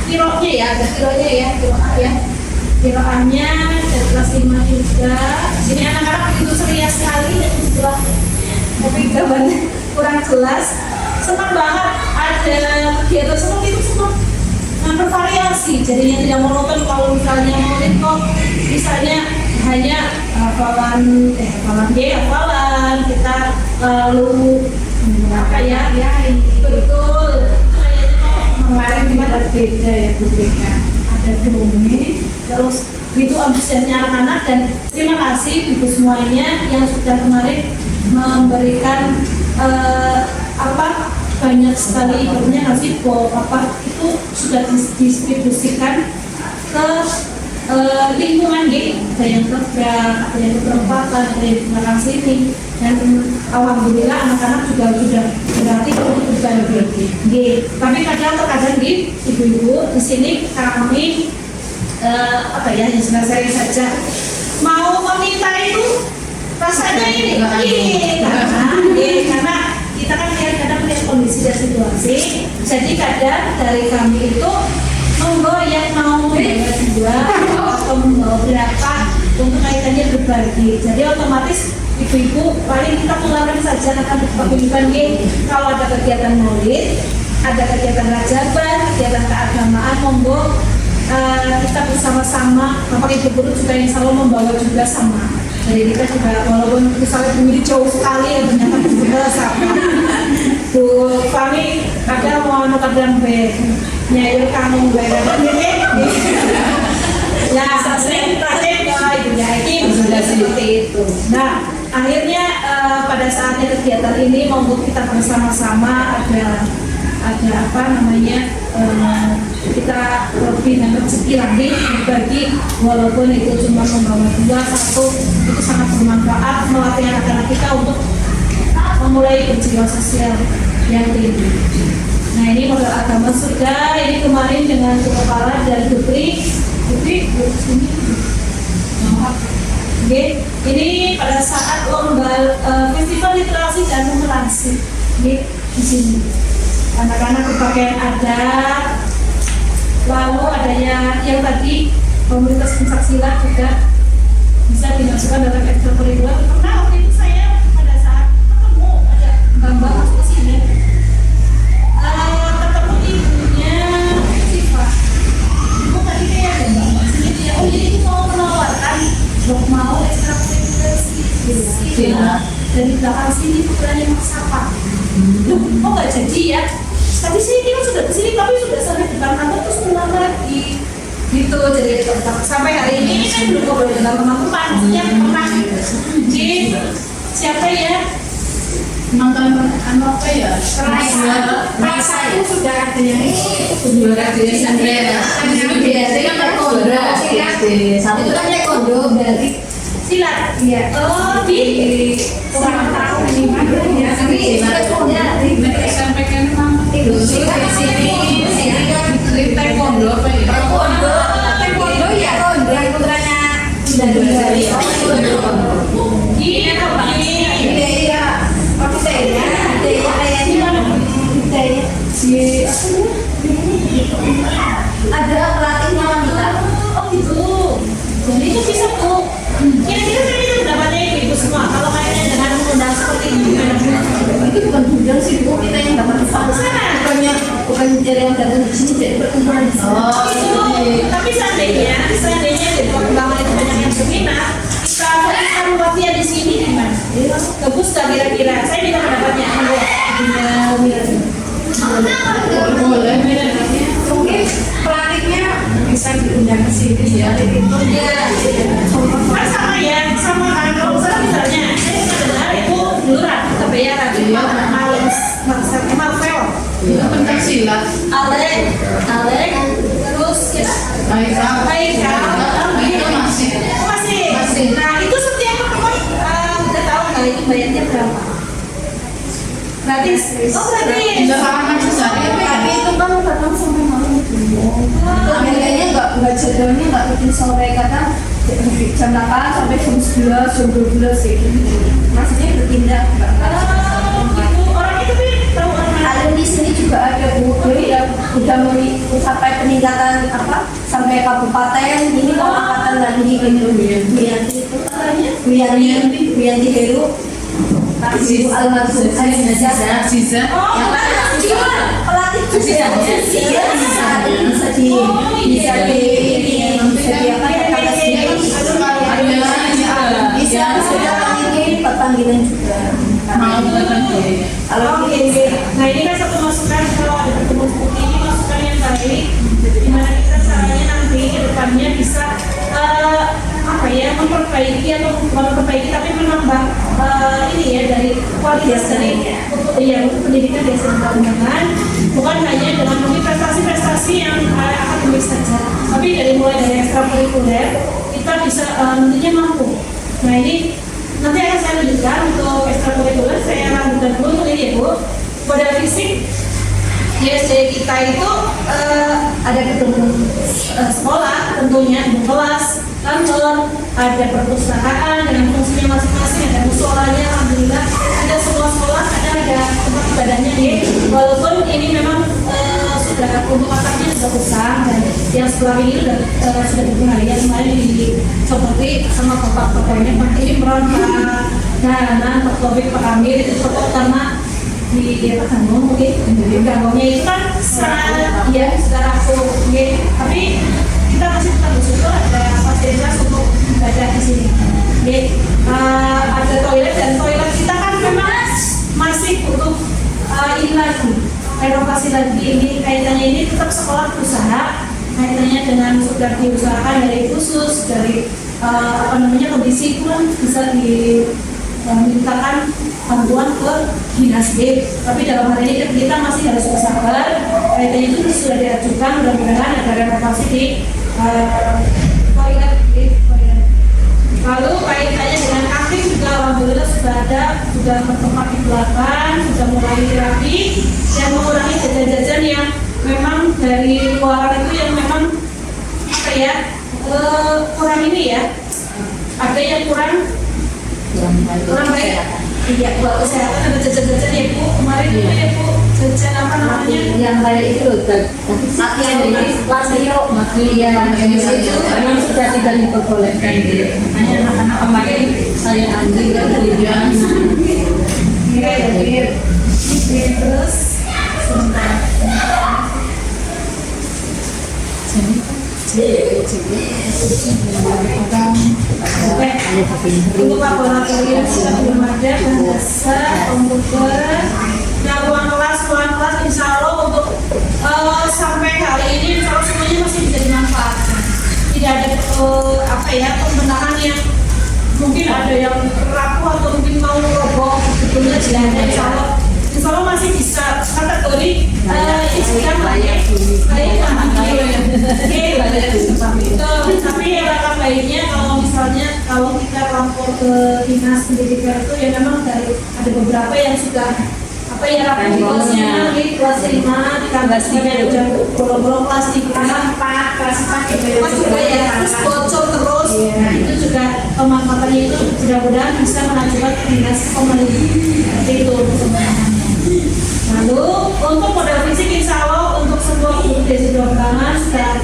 kiroknya ya, ada kiroknya ya, kiroannya dari kelas 5 juga. Sini anak-anak begitu ceria sekali dan setelah tapi gambarnya kurang jelas. Senang banget ada kegiatan seperti itu semua bervariasi. Jadinya tidak monoton kalau misalnya murid kok misalnya hanya hafalan kita lalu apa ya betul kemarin ada beda ya budaya ada dongeng terus itu antusiasnya anak-anak dan terima kasih ibu semuanya yang sudah kemarin memberikan banyak sekali ibaratnya ngasih itu sudah didistribusikan ke lingkungan ada yang kerja, ada yang keperempatan, ada yang di belakang sini dan alhamdulillah anak-anak juga sudah berarti untuk berbagi. Tapi terkadang ibu-ibu di sini kami yang saya saja mau meminta itu rasanya ini karena kita kan kadang lihat kondisi dan situasi. Jadi kadang dari kami itu monggo yang mau membawa 2 atau membawa berapa untuk kaitannya berbagi. Jadi otomatis ibu-ibu paling kita keluarkan saja akan diperlukan kalau ada kegiatan maulid, ada kegiatan rajaban, kegiatan keagamaan, monggo kita bersama-sama. Bapak Ibu guru juga yang selalu membawa juga sama. Jadi kita juga walaupun misalnya bumi jauh sekali ya ternyata juga sama. Bu kami kadang mau nonton drum band, nyanyi kamu berada ini. Ya sering ibu ini sudah seperti itu. Nah akhirnya pada saatnya kegiatan ini membuat kita bersama-sama ada kita lebih rezeki lagi berbagi walaupun itu cuma membawa 2, 1 itu sangat bermanfaat melatih anak-anak kita untuk memulai berjiwa sosial yang tinggi. Nah ini model agama sudah ini kemarin dengan kepala dan Putri ini pada saat lomba festival literasi dan numerasi di sini. Anak-anak berpakaian adat, lalu adanya yang tadi komunitas pencaksilat juga bisa dimasukkan dalam ekstrakurikuler. Karena waktu itu saya pada saat ketemu ada gambar masuk ke sini, ketemu ibunya Siva. Ibu tadi kayak gambar sini dia, oh jadi itu mau menawarkan mau ekstrakurikuler sih. Dari belakang sini putranya Mas Sapa. Loh, kok nggak jadi ya? Tadi sini kita sudah kesini tapi sudah sampai depan kantor terus pulang lagi gitu. Jadi sampai hari ini kan belum boleh dengan teman-teman maksudnya pernah jadi siapa ya Nonton apa ya? Rasa itu sudah ada yang Sudah ada yang Andrea. Biasanya kan Satu itu kan taekwondo berarti Silat. Iya. Oh, di Ulang tahun di mana ya? SMP kan memang itu di sini taekwondo apa ya? Taekwondo ya, yang putranya di apa? Iya, apa saya? Di mana? ada pelatihnya wanita. Oh gitu. Jadi itu bisa tuh. Kira-kira saya bisa mendapatnya ibu semua. Kalau kayaknya dengan mengundang seperti itu gimana? Itu bukan gudang sih bu, kita yang dapat bukan dari yang datang di sini jadi perkumpulan di sini. Oh itu. Tapi seandainya di perkembangan itu banyak yang seminar, kita latihan di sini gimana? Bagus gak kira-kira? Saya bisa mendapatnya. Boleh. Mungkin pelatihnya bisa diundang ke sini ya. Kan sama ya, sama kan. Kalau misalnya, saya pernah dengar itu lurah kebayaran. Marvel. Itu pentas silat. Alek, terus kita Haikal. Itu masih. masih. Nah itu setiap pertemuan udah tahu nggak itu bayarnya berapa? Gratis. Oh gratis. Tidak akan sehari Tapi itu kan kadang sampai malam itu. Kayaknya nggak jadwalnya nggak bikin sore, kadang jam 8 sampai jam 11, jam 12 sih. Maksudnya berpindah nggak. Gitu. Orang itu tahu orang mana? Ada di sini juga ada bu, jadi udah sampai peningkatan apa sampai kabupaten ini kalau angkatan lagi gitu. Buyanti itu katanya Buyanti Heru. Ibu almarhum Ziza. Oh, yang pelatih juga bisa panggilan juga. Mau datang ke Kalau nah ini kan satu masukan kalau ada pertemuan seperti ini masukan yang baik. Gimana kita caranya nanti ke depannya bisa apa ya memperbaiki atau bukan memperbaiki tapi menambah ini ya dari kualitas dari untuk pendidikan di SMA undangan bukan hanya dengan memberi prestasi-prestasi yang akademik saja, tapi mulai dari ekstrakurikuler kita bisa nantinya mampu. Nah ini nanti akan saya lanjutkan untuk ekstrakurikuler, saya lanjutkan dulu untuk ini ya Bu. Pada fisik di SD kita itu ada gedung sekolah tentunya, gedung kelas, kantor, ada perpustakaan dengan fungsinya masing-masing, ada musolanya, alhamdulillah ada semua sekolah, ada tempat ibadahnya nih. Walaupun ini memang sudah untuk atapnya sudah besar dan yang sebelah ini sudah dibenahi kemarin seperti sama bapak-bapaknya Pak Imron, Pak Taufik, Pak Amir itu tokoh utama di Ganggung mungkin. Ganggungnya itu kan sekarang aku tapi kita masih tetap bersyukur ada fasilitas untuk ibadah di sini. Ada toilet dan toilet kita kan memang masih butuh ini lagi renovasi lagi. Ini kaitannya ini tetap sekolah berusaha kaitannya dengan sudah diusahakan dari khusus dari kondisi pun bisa dimintakan bantuan ke dinas B. Tapi dalam hal ini kita masih harus bersabar. Kaitannya itu sudah diajukan, mudah-mudahan ada renovasi di toilet. Lalu kaitannya dengan aktif juga alhamdulillah sudah bertempat di belakang, sudah mulai rapi dan mengurangi jajan-jajan yang memang dari luaran itu yang memang kurang ini ya, ada yang kurang baik. Iya, buat kesehatan ada jajan-jajan ya Bu. Kemarin itu ya Bu, jajan apa namanya? Yang baik itu latihan ini lasio yang itu memang sudah tidak diperbolehkan. Hanya anak-anak kemarin saya ambil dari dia. Terus sebentar. Untuk laboratorium sudah belum ada, bahan dasar, komputer, nah ruang kelas insya Allah untuk sampai hari ini insya Allah semuanya masih bisa dimanfaatkan. Tidak ada pembenahan yang mungkin ada yang rapuh atau mungkin mau roboh, sebetulnya tidak ada. Insya Allah masih bisa kategori ini sedang layak pendidikan itu ya memang ada beberapa yang sudah apa ya rapi di kelasnya di kelas 5 di kelas 3 udah bolong-bolong kelas 3 kelas 4 gitu juga ya terus bocor terus. Nah, itu juga pemanfaatannya itu mudah-mudahan bisa mengajukan dinas kembali seperti itu perkembangannya. Lalu untuk modal fisik insya Allah untuk semua guru desa Jombang sudah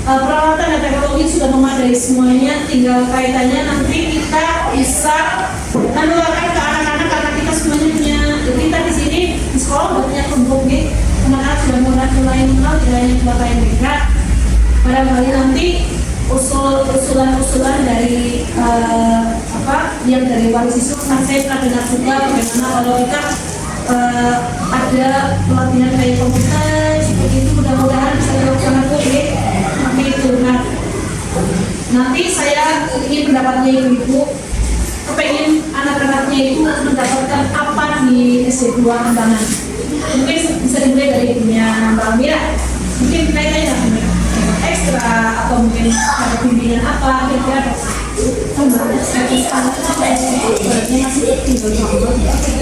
peralatan dan teknologi sudah memadai semuanya, tinggal kaitannya nanti kita bisa menularkan ke anak-anak karena kita semuanya punya kita di sini di sekolah banyak kelompok nih, anak-anak sudah mulai mengenal tidak hanya Bapak yang dekat. Pada kali nanti usulan dari yang dari wali siswa, kan saya pernah dengar juga bagaimana kalau kita ada pelatihan kayak komputer seperti itu, mudah-mudahan bisa dilakukan ya seperti itu. Nah, nanti saya ingin pendapatnya ibu-ibu, kepengen anak-anaknya itu mendapatkan apa di SD2 Kembangan. Mungkin bisa dimulai dari ibunya Mbak Amira, mungkin kaitannya dengan ekstra atau mungkin ada bimbingan apa kira-kira itu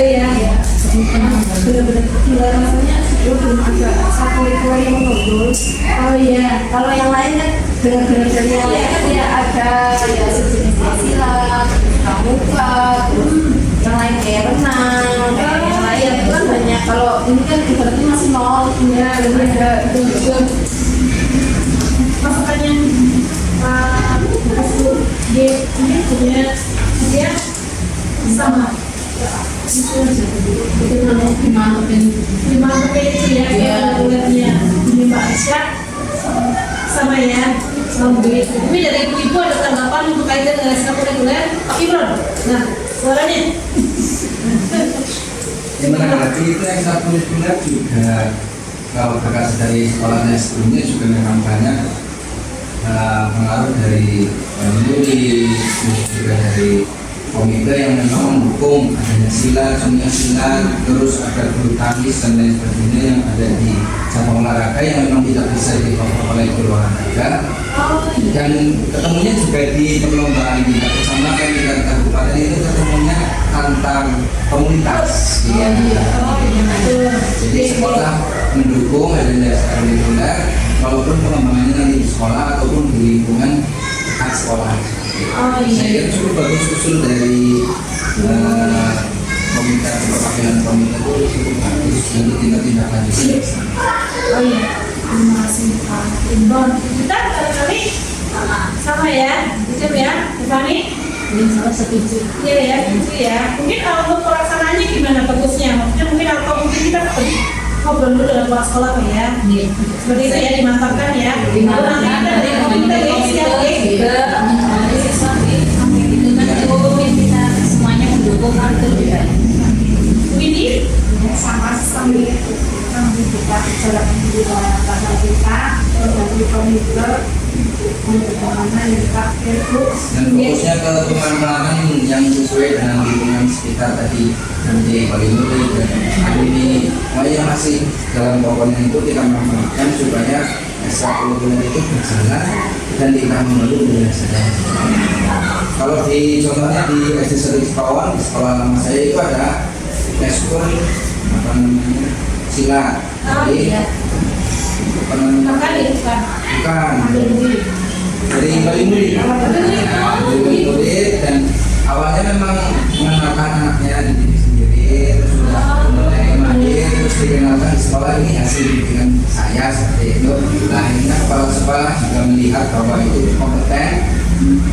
ya benar-benar gila rasanya belum ada satu ekor yang menonjol. Oh iya, Kalau yang lain kan benar-benar dari yang lain kan ya ada ya sejenis silat, pramuka, terus yang lain kayak renang, yang lain itu kan banyak. Kalau ini kan ibaratnya masih nol, ya ada itu juga masukannya dia ini punya dia sama gimana itu ya lihatnya ini Mbak Aisyah sama ya ini dari ibu-ibu ada tanggapan untuk kaitan dengan ekstrakurikuler Pak Imron. Nah suaranya menanggapi itu ekstrakurikuler juga kalau berkas dari sekolahnya sebelumnya juga memang banyak pengaruh dari murid, juga dari komite yang memang mendukung adanya silat, silat, terus ada bulu tangkis dan lain sebagainya yang ada di cabang olahraga yang memang tidak bisa di-cover oleh guru olahraga. Dan ketemunya juga di perlombaan tingkat kecamatan, tingkat kabupaten itu ketemunya antar komunitas. Jadi sekolah mendukung adanya ekstrakurikuler walaupun pengembangannya nanti di sekolah ataupun di lingkungan dekat sekolah. Saya kira cukup bagus usul dari komite perwakilan komite itu cukup bagus untuk tindak lanjut. Oh iya, terima kasih Pak Imron. Kita kali sama ya, itu ya, Tiffany. Ini salah setuju. Iya ya, gitu ya. Mungkin untuk pelaksanaannya gimana bagusnya? Maksudnya mungkin atau mungkin kita ngobrol dulu dengan kepala sekolah Pak ya. Seperti itu ya, dimantapkan ya. Lalu nanti ada dari komite siap ya. Kita semuanya mendukung itu juga. Winnie sama sambil kita bicara di bahasa kita dari komite bagaimana yang dipakai itu Dan fokusnya ke pemanfaatan yang sesuai dengan lingkungan sekitar tadi nanti paling murid dan ini semuanya masih dalam komponen itu kita manfaatkan supaya ekstrakurikuler itu berjalan dan tidak mengganggu penyelesaian. Kalau di contohnya di SD Serik Pawon, di sekolah lama saya itu ada eskul apa namanya silat. Jadi makan itu kan. bukan dari paling murid. Dari murid dan awalnya memang mengenalkan anaknya di diri sendiri, terus sudah mulai mandiri, terus dikenalkan di sekolah ini hasil bimbingan saya seperti itu. Nah akhirnya kepala sekolah juga melihat bahwa itu kompeten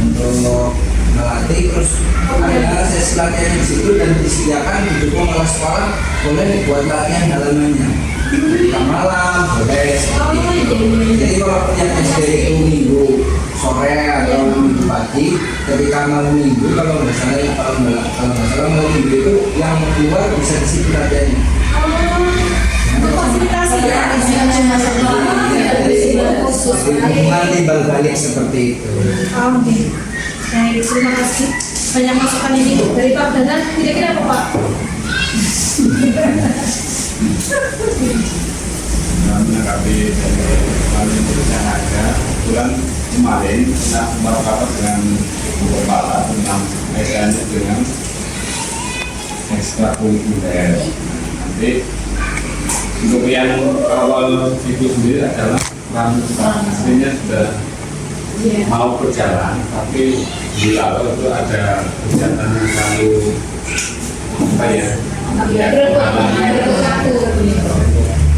untuk melatih, terus ada sesi latihan di situ dan disediakan didukung oleh sekolah boleh buat latihan halamannya ketika malam boleh seperti itu. Jadi kalau punya SD itu minggu sore atau minggu pagi, ketika malam minggu kalau nggak salah malam minggu itu yang keluar bisa di situ latihannya. Fasilitasi ya. Hubungan timbal balik seperti itu. Oke. Baik, terima kasih. Banyak masukan ini dari Pak Dadan. Kira-kira apa Pak? Menanggapi dari kemarin perusahaan harga, kebetulan kemarin pernah merapat dengan kepala tentang kaitannya dengan ekstrakurikuler. Nanti untuk yang awal itu sendiri adalah peran aslinya sudah mau berjalan, tapi di lalu itu ada kegiatan yang selalu apa ya?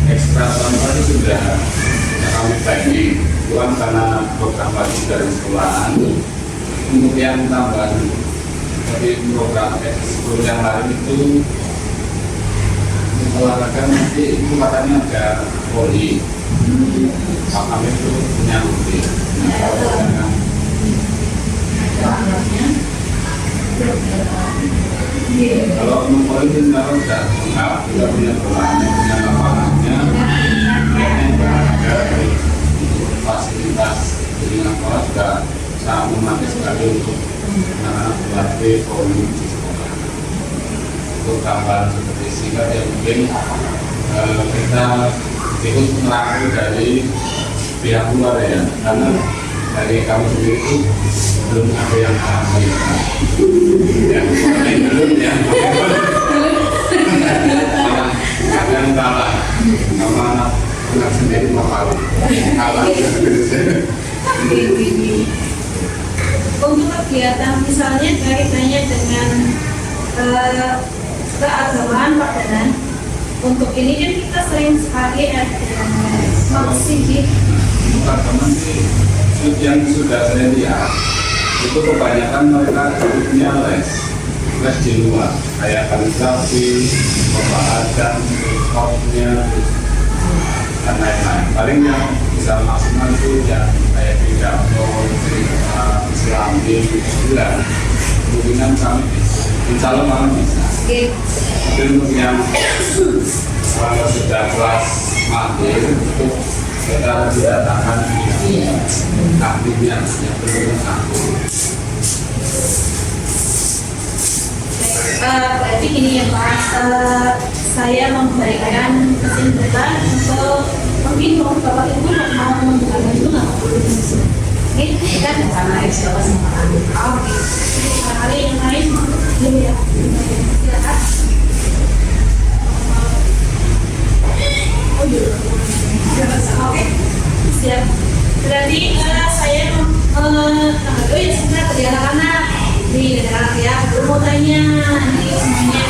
Ekstra tanpa itu sudah kami bagi uang karena program wajib dari sekolahan. Untuk yang tambahan dari program ekskul yang lain itu olahraga nanti itu katanya ada poli. Kami itu punya bukti. Kalau poli itu kalau sudah lengkap, kita punya polanya, punya lapangannya, yang berharga fasilitas di sekolah sudah sangat memadai sekali untuk anak-anak berlatih poli di sekolah. Untuk tambahan seperti singkat ya mungkin kita ikut merangkul dari pihak luar ya, karena dari kami sendiri itu belum ada yang kami belum ya ada yang kalah sama anak sendiri mau kalah. Untuk kegiatan misalnya kaitannya dengan keagamaan Pak Dadan, untuk ini kan kita sering sekali ada maksud Teman-teman yang sudah saya lihat itu kebanyakan mereka ikutnya les di luar kayak kaligrafi, pembahasan, sportnya dan lain-lain. Paling yang bisa maksimal itu ya kayak pidato, cerita, Islami, bulan. Kemungkinan kami bisa, insya Allah kami bisa. Tapi untuk yang sudah kelas mahir itu kita tidak akan aktifnya yang belum aktif. Berarti gini ya Pak, saya memberikan kesimpulan untuk menghimbau Bapak Ibu mau membuka itu nggak perlu ini kan karena ekstra sama anak. Hari yang lain ya silakan. Oh iya. Oke, siap. Berarti saya itu ya sebenarnya kerja anak-anak di daerah ya. Belum mau tanya nih semuanya.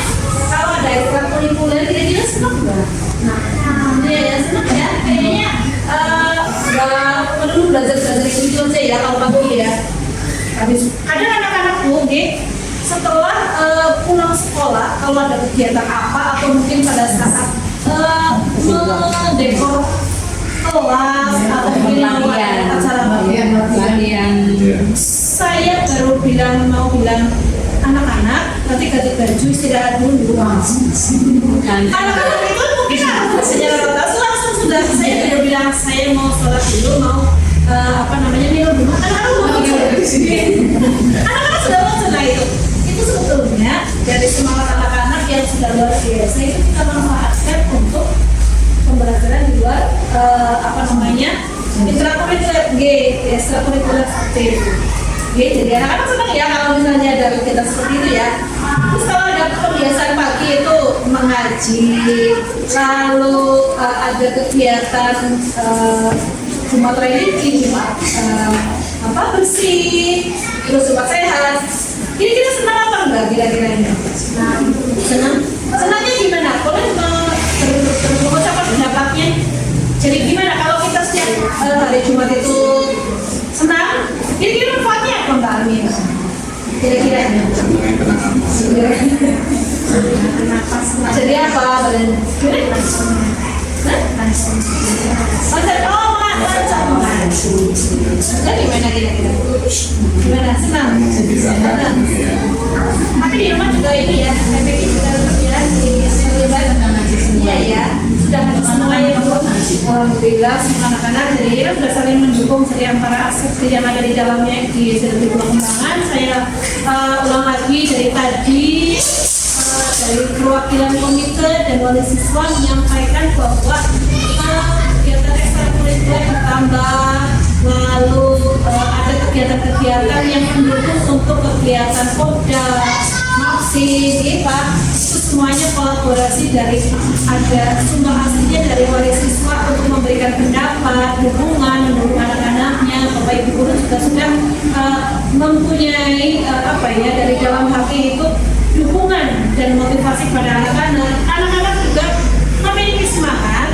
Kalau ada ekstrakurikuler kira-kira senang nggak? Nah, ya senang ya. Kayaknya nggak perlu belajar itu aja ya kalau pagi ya. Habis ada anak-anakku, setelah pulang sekolah kalau ada kegiatan apa atau mungkin pada saat mendekor kelas atau mungkin acara latihan. Saya baru mau bilang anak-anak nanti ganti baju istirahat dulu. Anak-anak itu mungkin secara rata langsung sudah saya baru bilang saya mau sholat dulu, mau minum dulu. Anak-anak mau di sini. Anak-anak sudah mau setelah itu sebetulnya dari semangat anak-anak yang sudah luar biasa itu kita manfaatkan untuk pembelajaran di luar ekstrakurikuler seperti itu. Jadi anak-anak senang ya kalau misalnya ada kegiatan seperti itu ya. Terus kalau ada kebiasaan pagi itu mengaji, lalu ada kegiatan Jumat religi, Jumat bersih, terus Jumat sehat. Kira-kira senang apa enggak kira-kira ini? Senang. Senangnya gimana? Boleh mengucapkan pendapatnya. Jadi gimana kalau kita setiap hari Jumat itu senang? Kira-kira manfaatnya apa Mbak Amin? Kira-kira jadi apa? Gimana kira-kira? Gimana? Senang? Tapi di rumah juga ini ya, efek juga ya iya ya, sudah ada semuanya alhamdulillah semua anak-anak jadi ya sudah saling mendukung jadi antara aspek yang ada di dalamnya di sedikit pengembangan. Saya ulang lagi dari tadi dari perwakilan komite dan wali siswa menyampaikan bahwa kegiatan ekstrakurikuler bertambah, lalu ada kegiatan-kegiatan yang mendukung untuk kegiatan Popda, MAPSI, Pak. semuanya kolaborasi dari ada sumber aslinya dari wali siswa untuk memberikan pendapat, dukungan, mendukung anak-anaknya. Bapak Ibu guru juga sudah mempunyai dari dalam hati itu dukungan dan motivasi pada anak-anak. Anak-anak juga memiliki semangat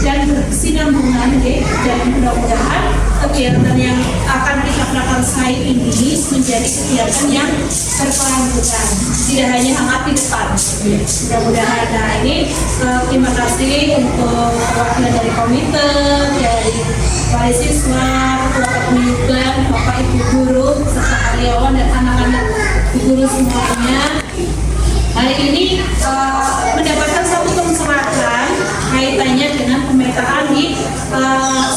dan berkesinambungan dan mudah-mudahan kegiatan yang akan kita prakarsai ini menjadi kegiatan yang berkelanjutan, tidak hanya hangat di depan. Mudah-mudahan. Nah ini terima kasih untuk perwakilan dari komite, dari wali siswa, ketua kepemimpinan, Bapak Ibu guru, serta karyawan dan anak-anak guru semuanya. Hari ini mendapatkan satu keseratan kaitannya dengan pemetaan di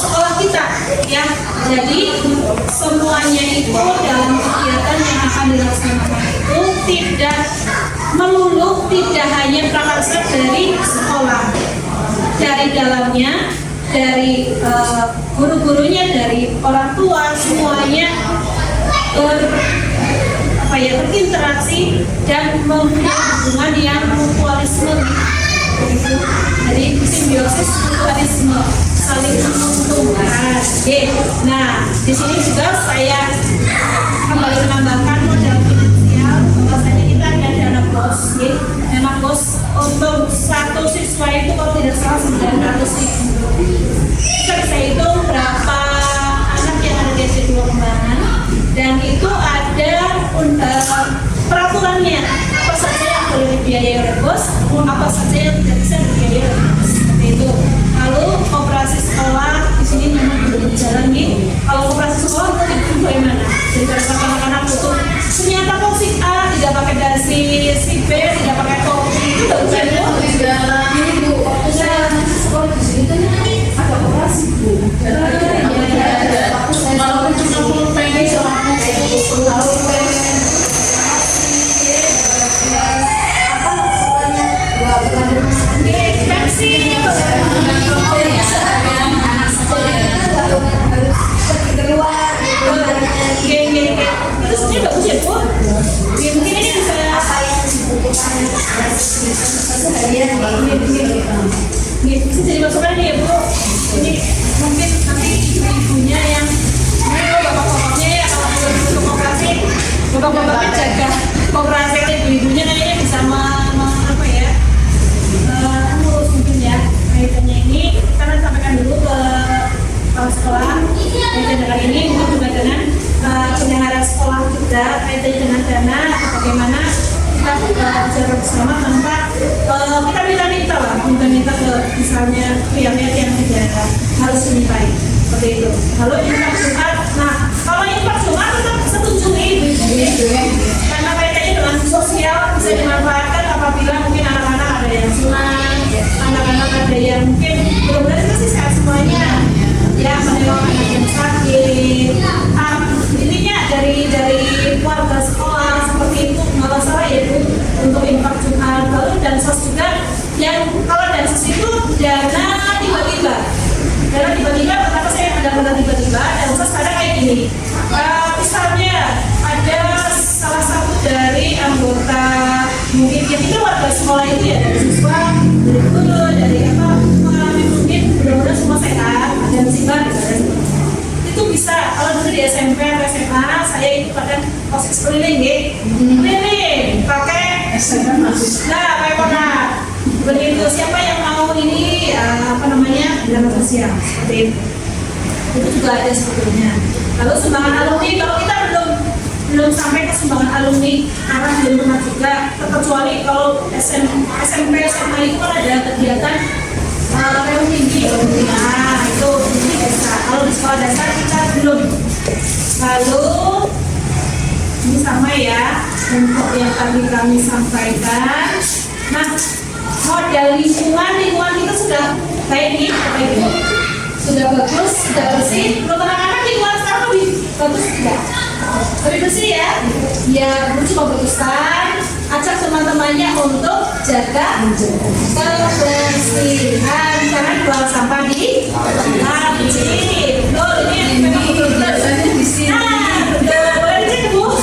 sekolah kita, ya. Jadi semuanya itu dalam kegiatan yang akan dilaksanakan itu tidak melulu tidak hanya prakarsa dari sekolah, dari dalamnya, dari guru-gurunya, dari orang tua, semuanya berinteraksi dan mempunyai hubungan yang mutualisme gitu. Jadi simbiosis mutualisme, saling menguntungkan. Nah, di sini juga saya kembali menambahkan modal finansial. Bahwasanya kita ada dana bos, dana bos untuk satu siswa itu kalau tidak salah 900.000. Kita bisa hitung berapa anak yang ada di SD 2 Kembangan, dan itu ada peraturannya, apa saja yang boleh dibiayai oleh bos, apa saja yang tidak bisa dibiayai oleh bos, seperti itu. Lalu koperasi sekolah di sini memang belum berjalan nih. Kalau koperasi sekolah itu bagaimana? Jadi kalau anak-anak butuh ternyata kok si A tidak pakai dasi, si B tidak pakai kopi, itu tidak berjalan. Ini Bu, waktu saya sekolah di sini kan ada koperasi Bu. Walaupun cuma pulpen sama itu sebenarnya bagus ya Bu. Mungkin ini bisa bisa jadi masukan nih ya Bu. Ini mungkin nanti ibu-ibunya yang bapak-bapaknya ya, kalau untuk koperasi, bapak-bapaknya jaga koperasi, ibu-ibunya kayaknya bisa ngurus mungkin ya kaitannya ini. Kita sampaikan dulu ke kepala sekolah kaitan dengan ini, mungkin juga dengan bendahara sekolah juga kaitannya dengan dana atau bagaimana kita bicara bersama tanpa kita minta ke misalnya pihak-pihak yang tidak harus menilai seperti itu. Lalu infak Jumat, nah kalau infak Jumat tetap setuju karena kaitannya dengan sosial bisa dimanfaatkan apabila mungkin anak-anak ada yang senang, anak-anak ada yang mungkin benar-benar itu sih sehat semuanya, ya menengok anak yang sakit. Intinya dari keluarga sekolah seperti itu nggak masalah ya Bu untuk infak Jumat. Lalu dan sos juga yang kalau dan sos itu dana tiba-tiba, kenapa saya ada dana tiba-tiba? Dan sos ada kayak gini, misalnya ada salah satu dari anggota mungkin kita warga sekolah itu ya, dari siswa, dari guru, dari mengalami mungkin mudah-mudahan semua sehat dan musibah itu bisa. Kalau dulu di SMP atau SMA saya itu kadang proses keliling keliling pakai pakai kotak begitu. Siapa yang mau ini dana sosial seperti itu juga ada sebetulnya. Lalu sumbangan alumni, kalau kita belum sampai ke sumbangan alumni karena belum pernah juga, terkecuali kalau SMP SMA itu kan ada kegiatan reuni tinggi, nah itu biasa. Kalau di sekolah dasar kita belum. Lalu ini sama ya untuk yang tadi kami sampaikan. Nah, modal lingkungan kita sudah kayak ini, sudah bagus, sudah bersih. Untuk anak-anak lingkungan sekarang lebih bagus tidak? Lebih bersih ya? Ya, Bu coba baguskan, ajak teman-temannya untuk jaga kebersihan. Jangan buang sampah di tempat ini. Loh, ini memang betul-betul di sini. Nah, betul. Boleh dicek Bu. Oke,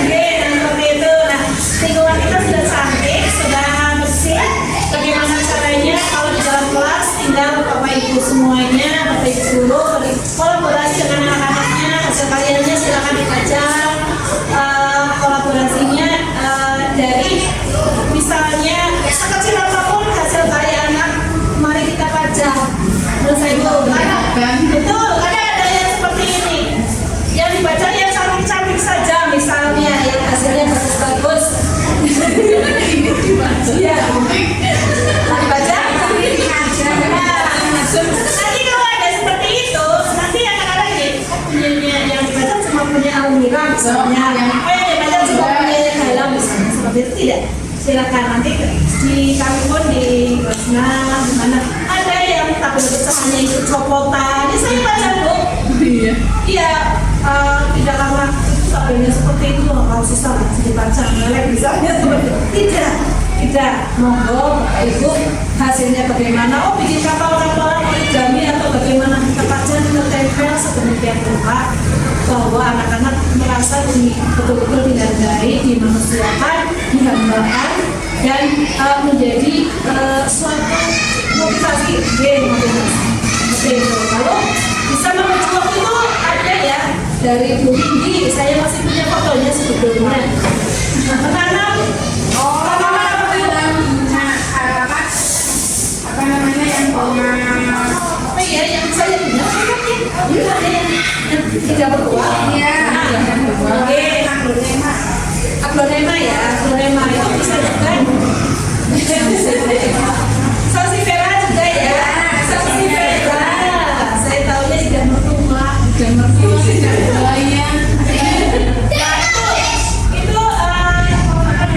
seperti itu. Nah, Mira misalnya, oh yang dibaca juga punya dalam misalnya seperti itu tidak. Silakan nanti di kami pun di Basna di mana ada yang tabel pecahannya itu copotan. Ya saya baca Bu. Iya, tidak lama itu tabelnya seperti itu kalau susah dibaca melek misalnya seperti itu. Tidak, monggo Ibu hasilnya bagaimana? Oh bikin kapal-kapalan origami atau bagaimana kita pajang kita tempel sedemikian rupa bahwa anak-anak merasa betul-betul dihargai, dimanusiakan, dihambakan dan menjadi suatu motivasi. Motivasi. Kalau bisa menuju waktu itu ada ya dari Bu Indi, saya masih punya fotonya sebetulnya. Menanam apa namanya yang punya apa ya yang saya punya ada yang tidak berbuah ya aglonema ya aglonema itu bisa juga salsifera juga ya salsifera saya tahunya tidak mertua itu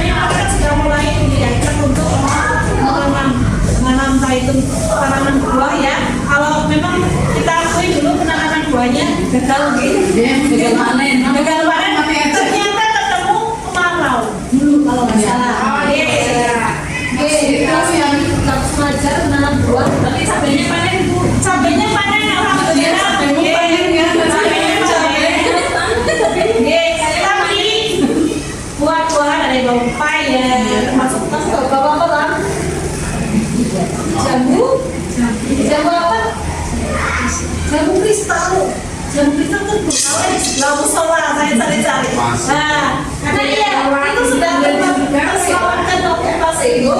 apa sudah mulai diajak untuk menanam itu tanaman buah ya. Kalau memang kita akui dulu penanaman buahnya gagal gitu. Gagal panen. Ternyata ketemu kemarau dulu kalau nggak salah. Terus yang belajar menanam buah, tapi cabenya panen Bu. Cabenya panen alhamdulillah. Cabenya tapi buah-buahan ada bawang pepaya, masuk ke bawang merah. Jambu apa? Jambu kristal kan belum tahu ya, sebelah musola saya cari-cari. Nah, karena ya itu sudah menawarkan waktu pas itu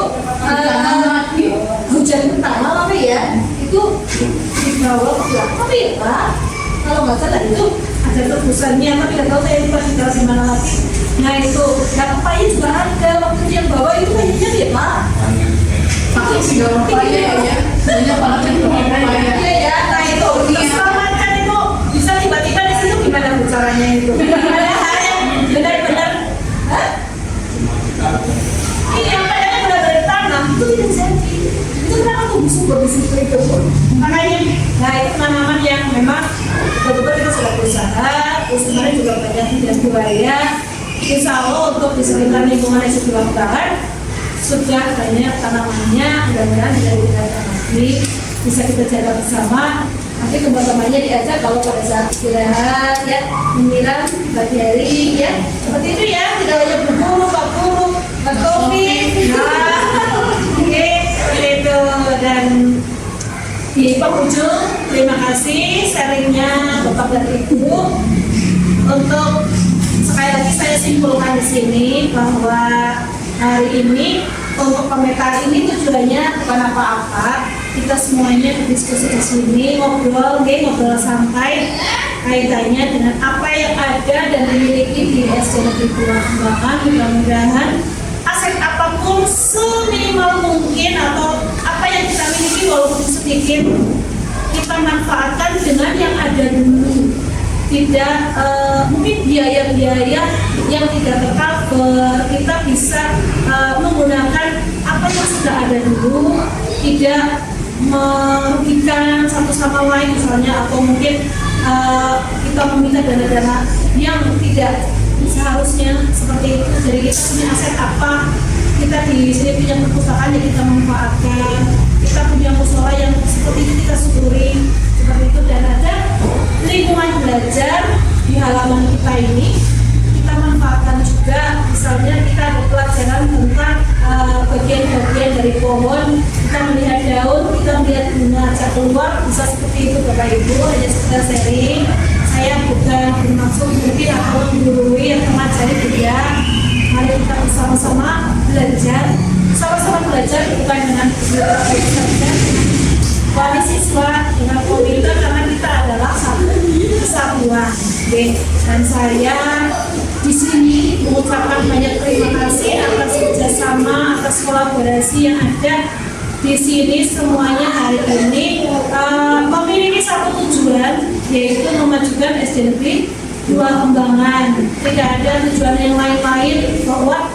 hujan pertama apa ya? Itu dibawa ke apa ya Pak? Kalau nggak salah itu ada tebusannya, tapi nggak tahu saya lupa di mana lagi. Nah itu, dan pepaya juga ada waktu yang bawa itu kayaknya ya Pak. pakai segala upaya ya banyak banget yang berupaya Iya ya, nah itu keselamatan itu bisa tiba-tiba di situ gimana Bu caranya itu? Ada hal yang benar-benar iya, padahal benar-benar tanam itu tidak jadi. Itu kenapa tuh subur di situ itu makanya, nah itu tanaman yang memang betul-betul kita sudah berusaha. Terus kemarin juga banyak tidak buaya. Insya Allah untuk di sekitar lingkungan yang sebelah barat sudah banyak tanamannya, mudah-mudahan tidak digunakan lagi, bisa kita jaga bersama. Nanti teman-temannya diajak kalau pada saat istirahat ya, menyiram pagi hari ya, seperti itu ya, tidak hanya berburu, berburu, berkopi. Oke, seperti itu. Dan di penghujung, terima kasih sharingnya Bapak dan Ibu. Untuk sekali lagi saya simpulkan di sini bahwa hari ini untuk komentar ini tujuannya bukan apa-apa, kita semuanya berdiskusi di sini, ngobrol santai kaitannya dengan apa yang ada dan dimiliki di SD Negeri Pulau Kembangan. Mudah-mudahan aset apapun seminimal mungkin atau apa yang kita miliki walaupun sedikit kita manfaatkan dengan yang ada dulu. Tidak mungkin biaya-biaya yang tidak tercover, kita bisa menggunakan apa yang sudah ada dulu, tidak merugikan satu sama lain misalnya, atau mungkin kita meminta dana-dana yang tidak seharusnya seperti itu. Jadi kita punya aset apa, kita di sini punya perpustakaan yang kita manfaatkan, kita punya musola yang seperti itu kita syukuri seperti itu, dan ada lingkungan belajar di halaman kita ini kita manfaatkan juga. Misalnya kita ada pelajaran tentang bagian-bagian dari pohon, kita melihat daun, kita melihat bunga keluar, bisa seperti itu Bapak Ibu. Hanya sekedar sharing, saya bukan bermaksud mungkin akan menggurui atau mengajari, tidak. Mari kita bersama-sama belajar, bukan dengan wali siswa dengan komite, karena kita adalah satu kesatuan. Dan saya di sini mengucapkan banyak terima kasih atas kerjasama, atas kolaborasi yang ada di sini. Semuanya hari ini memiliki satu tujuan, yaitu memajukan SD Negeri dua kembangan, tidak ada tujuan yang lain-lain bahwa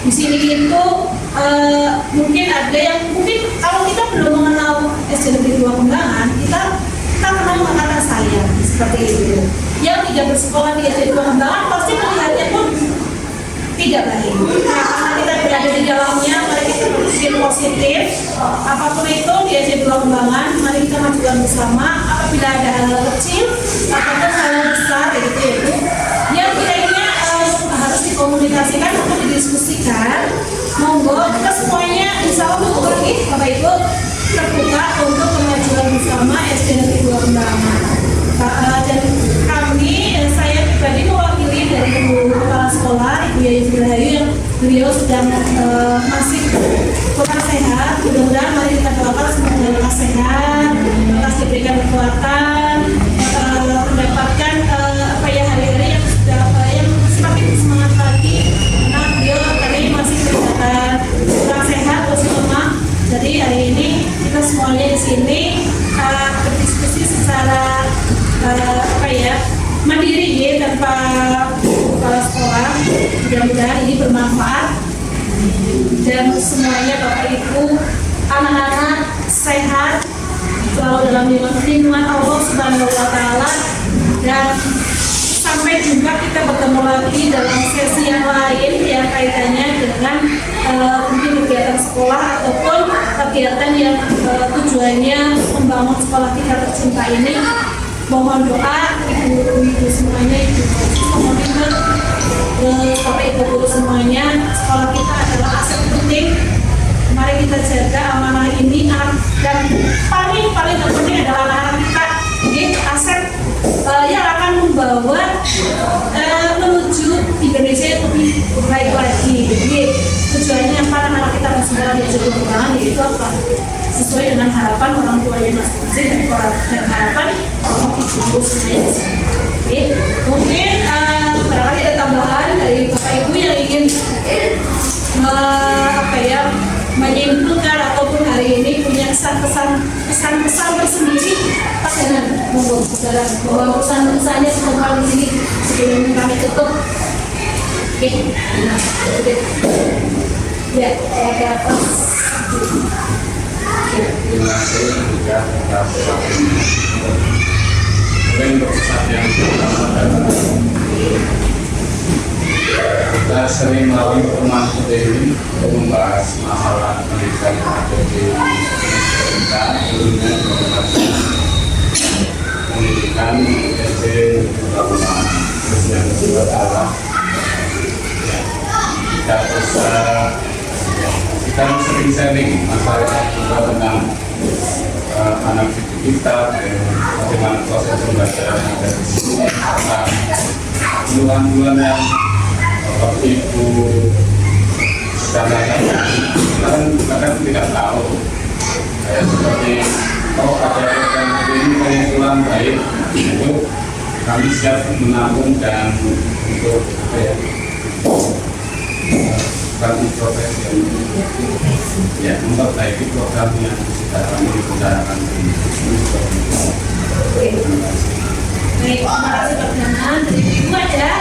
di sini itu mungkin ada yang mungkin kalau kita belum mengenal SD Negeri Dua Kembangan, kita kenal kata saya seperti itu. Yang tidak bersekolah di SD Dua Kembangan pasti melihatnya pun tidak baik. Karena kita berada di dalamnya, mari kita berpikir positif. Apapun itu di SD Dua Kembangan, mari kita majukan bersama. Apabila ada hal kecil ataupun hal besar gitu ya, yang kira-kira harus dikomunikasikan atau didiskusikan, monggo kita semuanya insya Allah lagi Bapak Ibu terbuka untuk kemajuan bersama SD Negeri Dua Kembangan. Dan kami, saya pribadi mewakili dari Ibu Kepala Sekolah Ibu Yayu Rahayu yang beliau sedang masih kurang sehat. Mudah-mudahan mari kita doakan semoga lekas sehat, lekas diberikan kekuatan, mendapatkan hari-hari yang sudah yang semakin semangat lagi. Karena beliau tadi masih kelihatan kurang sehat terus lemah. Jadi hari ini kita semuanya di sini berdiskusi secara mandiri ya, tanpa kepala sekolah. Mudah-mudahan ini bermanfaat dan semuanya Bapak Ibu anak-anak sehat selalu dalam lindungan Allah Subhanahu wa Ta'ala, dan sampai jumpa kita bertemu lagi dalam sesi yang lain yang kaitannya dengan mungkin kegiatan sekolah ataupun kegiatan yang tujuannya membangun sekolah kita tercinta ini. Mohon doa ibu-ibu semuanya, mohon Bapak Ibu guru semuanya, sekolah kita adalah aset penting. Mari kita jaga amanah ini, dan paling penting adalah anak-anak kita. Ini aset yang akan membawa menuju Indonesia yang lebih baik lagi. Jadi tujuannya apa, anak-anak kita harus sekolah di Dua Kembangan, yaitu apa? Sesuai dengan harapan orang tuanya masing-masing dan harapan orang ibu semuanya. Mungkin barangkali ada tambahan dari Bapak Ibu yang ingin menyimpulkan ataupun hari ini punya pesan-pesan tersendiri, Pak, dengan monggo saudara bahwa pesan-pesannya semua di sini sebelum kami tutup. Oke, ya, ada Terima kasih juga atas waktunya. Mungkin untuk pesan yang pertama adalah kita sering melalui pertemuan seperti ini untuk membahas masalah pendidikan yang ada di Indonesia, tentunya pendidikan SD Dua Kembangan. Terus yang kedua adalah tidak usah kita sering sharing masalah juga tentang anak cucu kita, bagaimana proses pembelajaran yang ada di sini, bulan-bulan yang Bapak Ibu sedang kan kadang tidak tahu, kayak seperti ada yang ini pengumpulan baik, itu kami siap menabung dan untuk kami profesi ya memperbaiki program yang sudah kami bicarakan ini. Baik, terima kasih Pak Danan. Dari Ibu ada?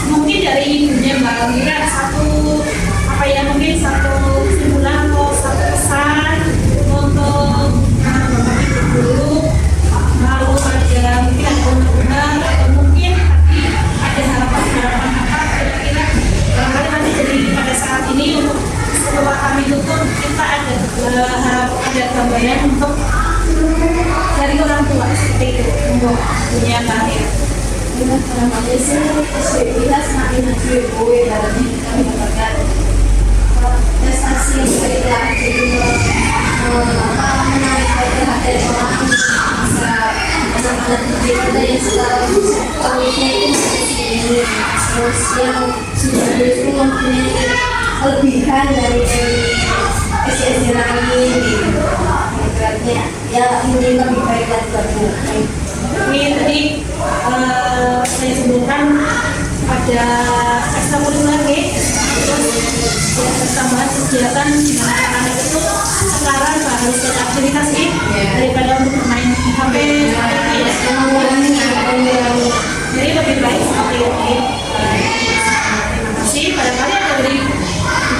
Mungkin dari ibunya Mbak Mira mungkin satu kesimpulan atau satu pesan untuk Bapak Ibu guru, lalu ada mungkin ada undang-undang atau mungkin ada harapan-harapan apa kira-kira barangkali nanti jadi pada saat ini untuk setelah kami tutup kita ada gambaran untuk dari orang tua seperti itu untuk dunia karir. Barangkali sih kita semakin maju dalamnya kita mendapatkan prestasi yang baik lah, jadi menarik perhatian orang, bisa anak-anak kita yang sekarang kualitasnya itu masih terus yang sudah itu mempunyai kelebihan dari SD lain gitu. Ibaratnya ya ingin lebih baik lagi lagi. Ini tadi saya sebutkan ada ekstrakurikuler terus tambahan kegiatan di mana anak-anak itu sekarang harus beraktivitas daripada untuk bermain Jadi lebih baik seperti ini. Terima kasih. Barangkali ada dari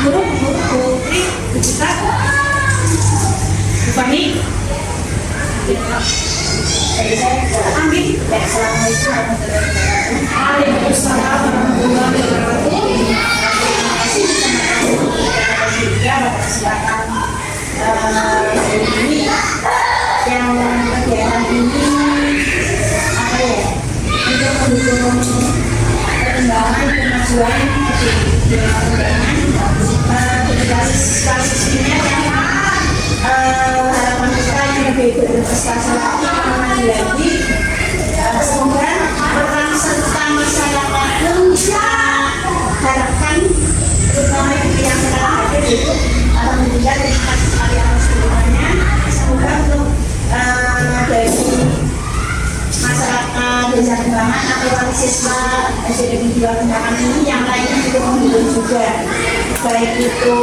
guru Putri kita, Bu Fani. Amin. Waalaikumsalam warahmatullahi wabarakatuh. Ini yang kegiatan ini apa ya, untuk mendukung perkembangan kemajuan kasus ini yang harapan kita yang lebih berinvestasi lagi, semoga peran serta masyarakat harapkan terutama yang sekarang hadir itu alhamdulillah dari kalian semuanya, semoga untuk dari masyarakat desa Kembangan atau wali siswa SDN 2 Kembangan ini yang lainnya juga mendukung juga, baik itu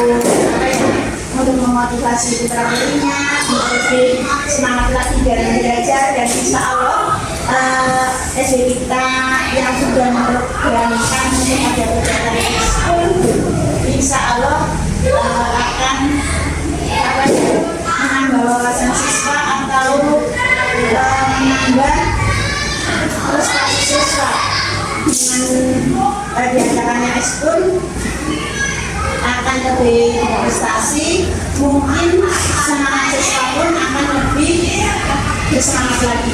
untuk memotivasi putra putrinya, memberi semangat lagi dalam belajar, dan insya Allah SD kita yang sudah memperberanikan untuk ada kegiatan ekskul, insya Allah akan menambah wawasan siswa atau menambah prestasi siswa dengan diadakannya ekskul akan lebih berprestasi, mungkin semangat siswa pun akan lebih bersemangat lagi.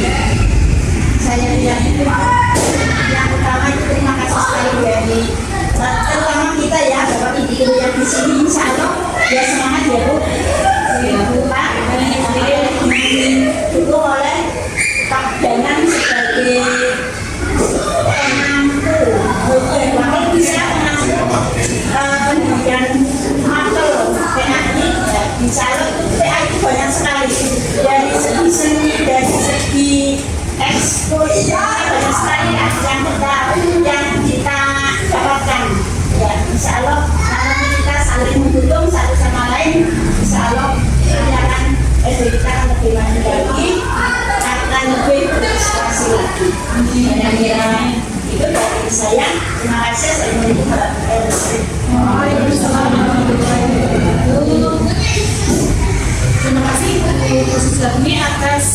Saya bilang itu yang utama itu terima kasih sekali dari terutama kita ya Bapak Ibu yang di sini, insya Allah ya semangat ya Bu. Ya Bu Pak, didukung oleh Pak Danang sebagai pengampu, wakil bisa pendidikan makro PAI, insya Allah PAI itu banyak sekali dari segi seni, dari segi ekskul, banyak sekali yang kita dapatkan ya, insya Allah karena kita saling mendukung satu sama lain, insya Allah akan SD kita akan lebih maju lagi, akan lebih berprestasi lagi. Kira-kira itu dari saya. Terima kasih. Assalamualaikum warahmatullahi wabarakatuh. Waalaikumsalam warahmatullahi wabarakatuh. Terima kasih Bu Susiati atas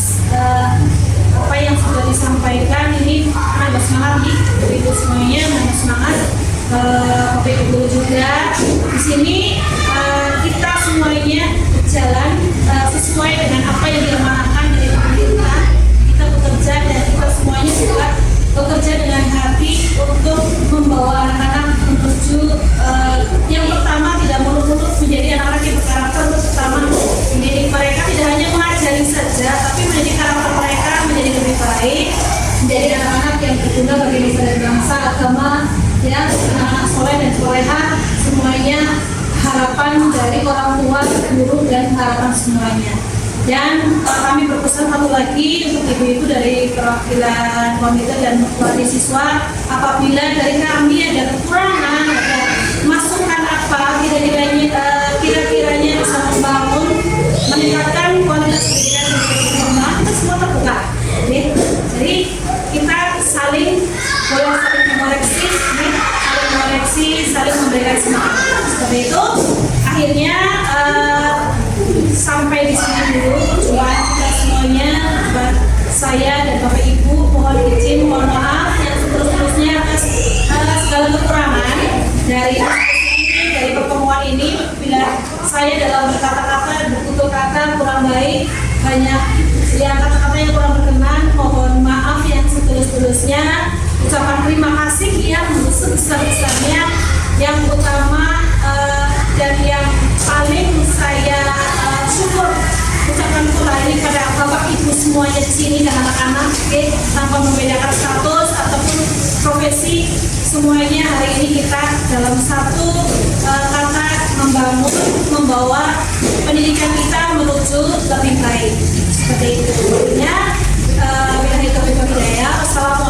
apa yang sudah disampaikan. Ini menambah semangat nih dari ibu semuanya, menambah semangat Bapak Ibu juga. Di sini kita semuanya berjalan sesuai dengan apa yang diamanahkan dari pemerintah. Kita bekerja dan kita semuanya juga bekerja dengan hati untuk membawa anak-anak menuju yang pertama tidak muluk-muluk menjadi anak-anak yang berkarakter, pertama mendidik mereka tidak hanya mengajari saja, tapi mendidik karakter mereka menjadi lebih baik, menjadi anak-anak yang berguna bagi nusa dan bangsa, agama, ya, anak-anak soleh dan soleha, semuanya harapan dari orang tua, guru, dan harapan semuanya. Dan kami berpesan satu lagi untuk ibu-ibu dari perwakilan komite dan wali siswa, apabila dari kami ada kekurangan, ada masukan apa kira-kiranya bisa membangun, meningkatkan kualitas pendidikan di sekolah, kita semua terbuka. Jadi kita saling mengoreksi, saling memberikan semangat. Seperti itu, akhirnya sampai di sini dulu perjumpaan kita semuanya. Saya dan Bapak Ibu mohon izin, mohon maaf yang seterusnya atas segala kekurangan dari pertemuan ini. Bila saya dalam berkata-kata, bertutur kata kurang baik, banyak yang kata-kata yang kurang berkenan, mohon maaf yang setulus-tulusnya. Ucapan terima kasih yang sebesar-besarnya, yang utama dan yang paling saya syukur ucapan ini pada Bapak Ibu semuanya di sini dan anak-anak, tanpa membedakan status ataupun profesi, semuanya hari ini kita dalam satu kata membawa pendidikan kita menuju lebih baik. Seperti itu. Bila itu hidayah. Assalamualaikum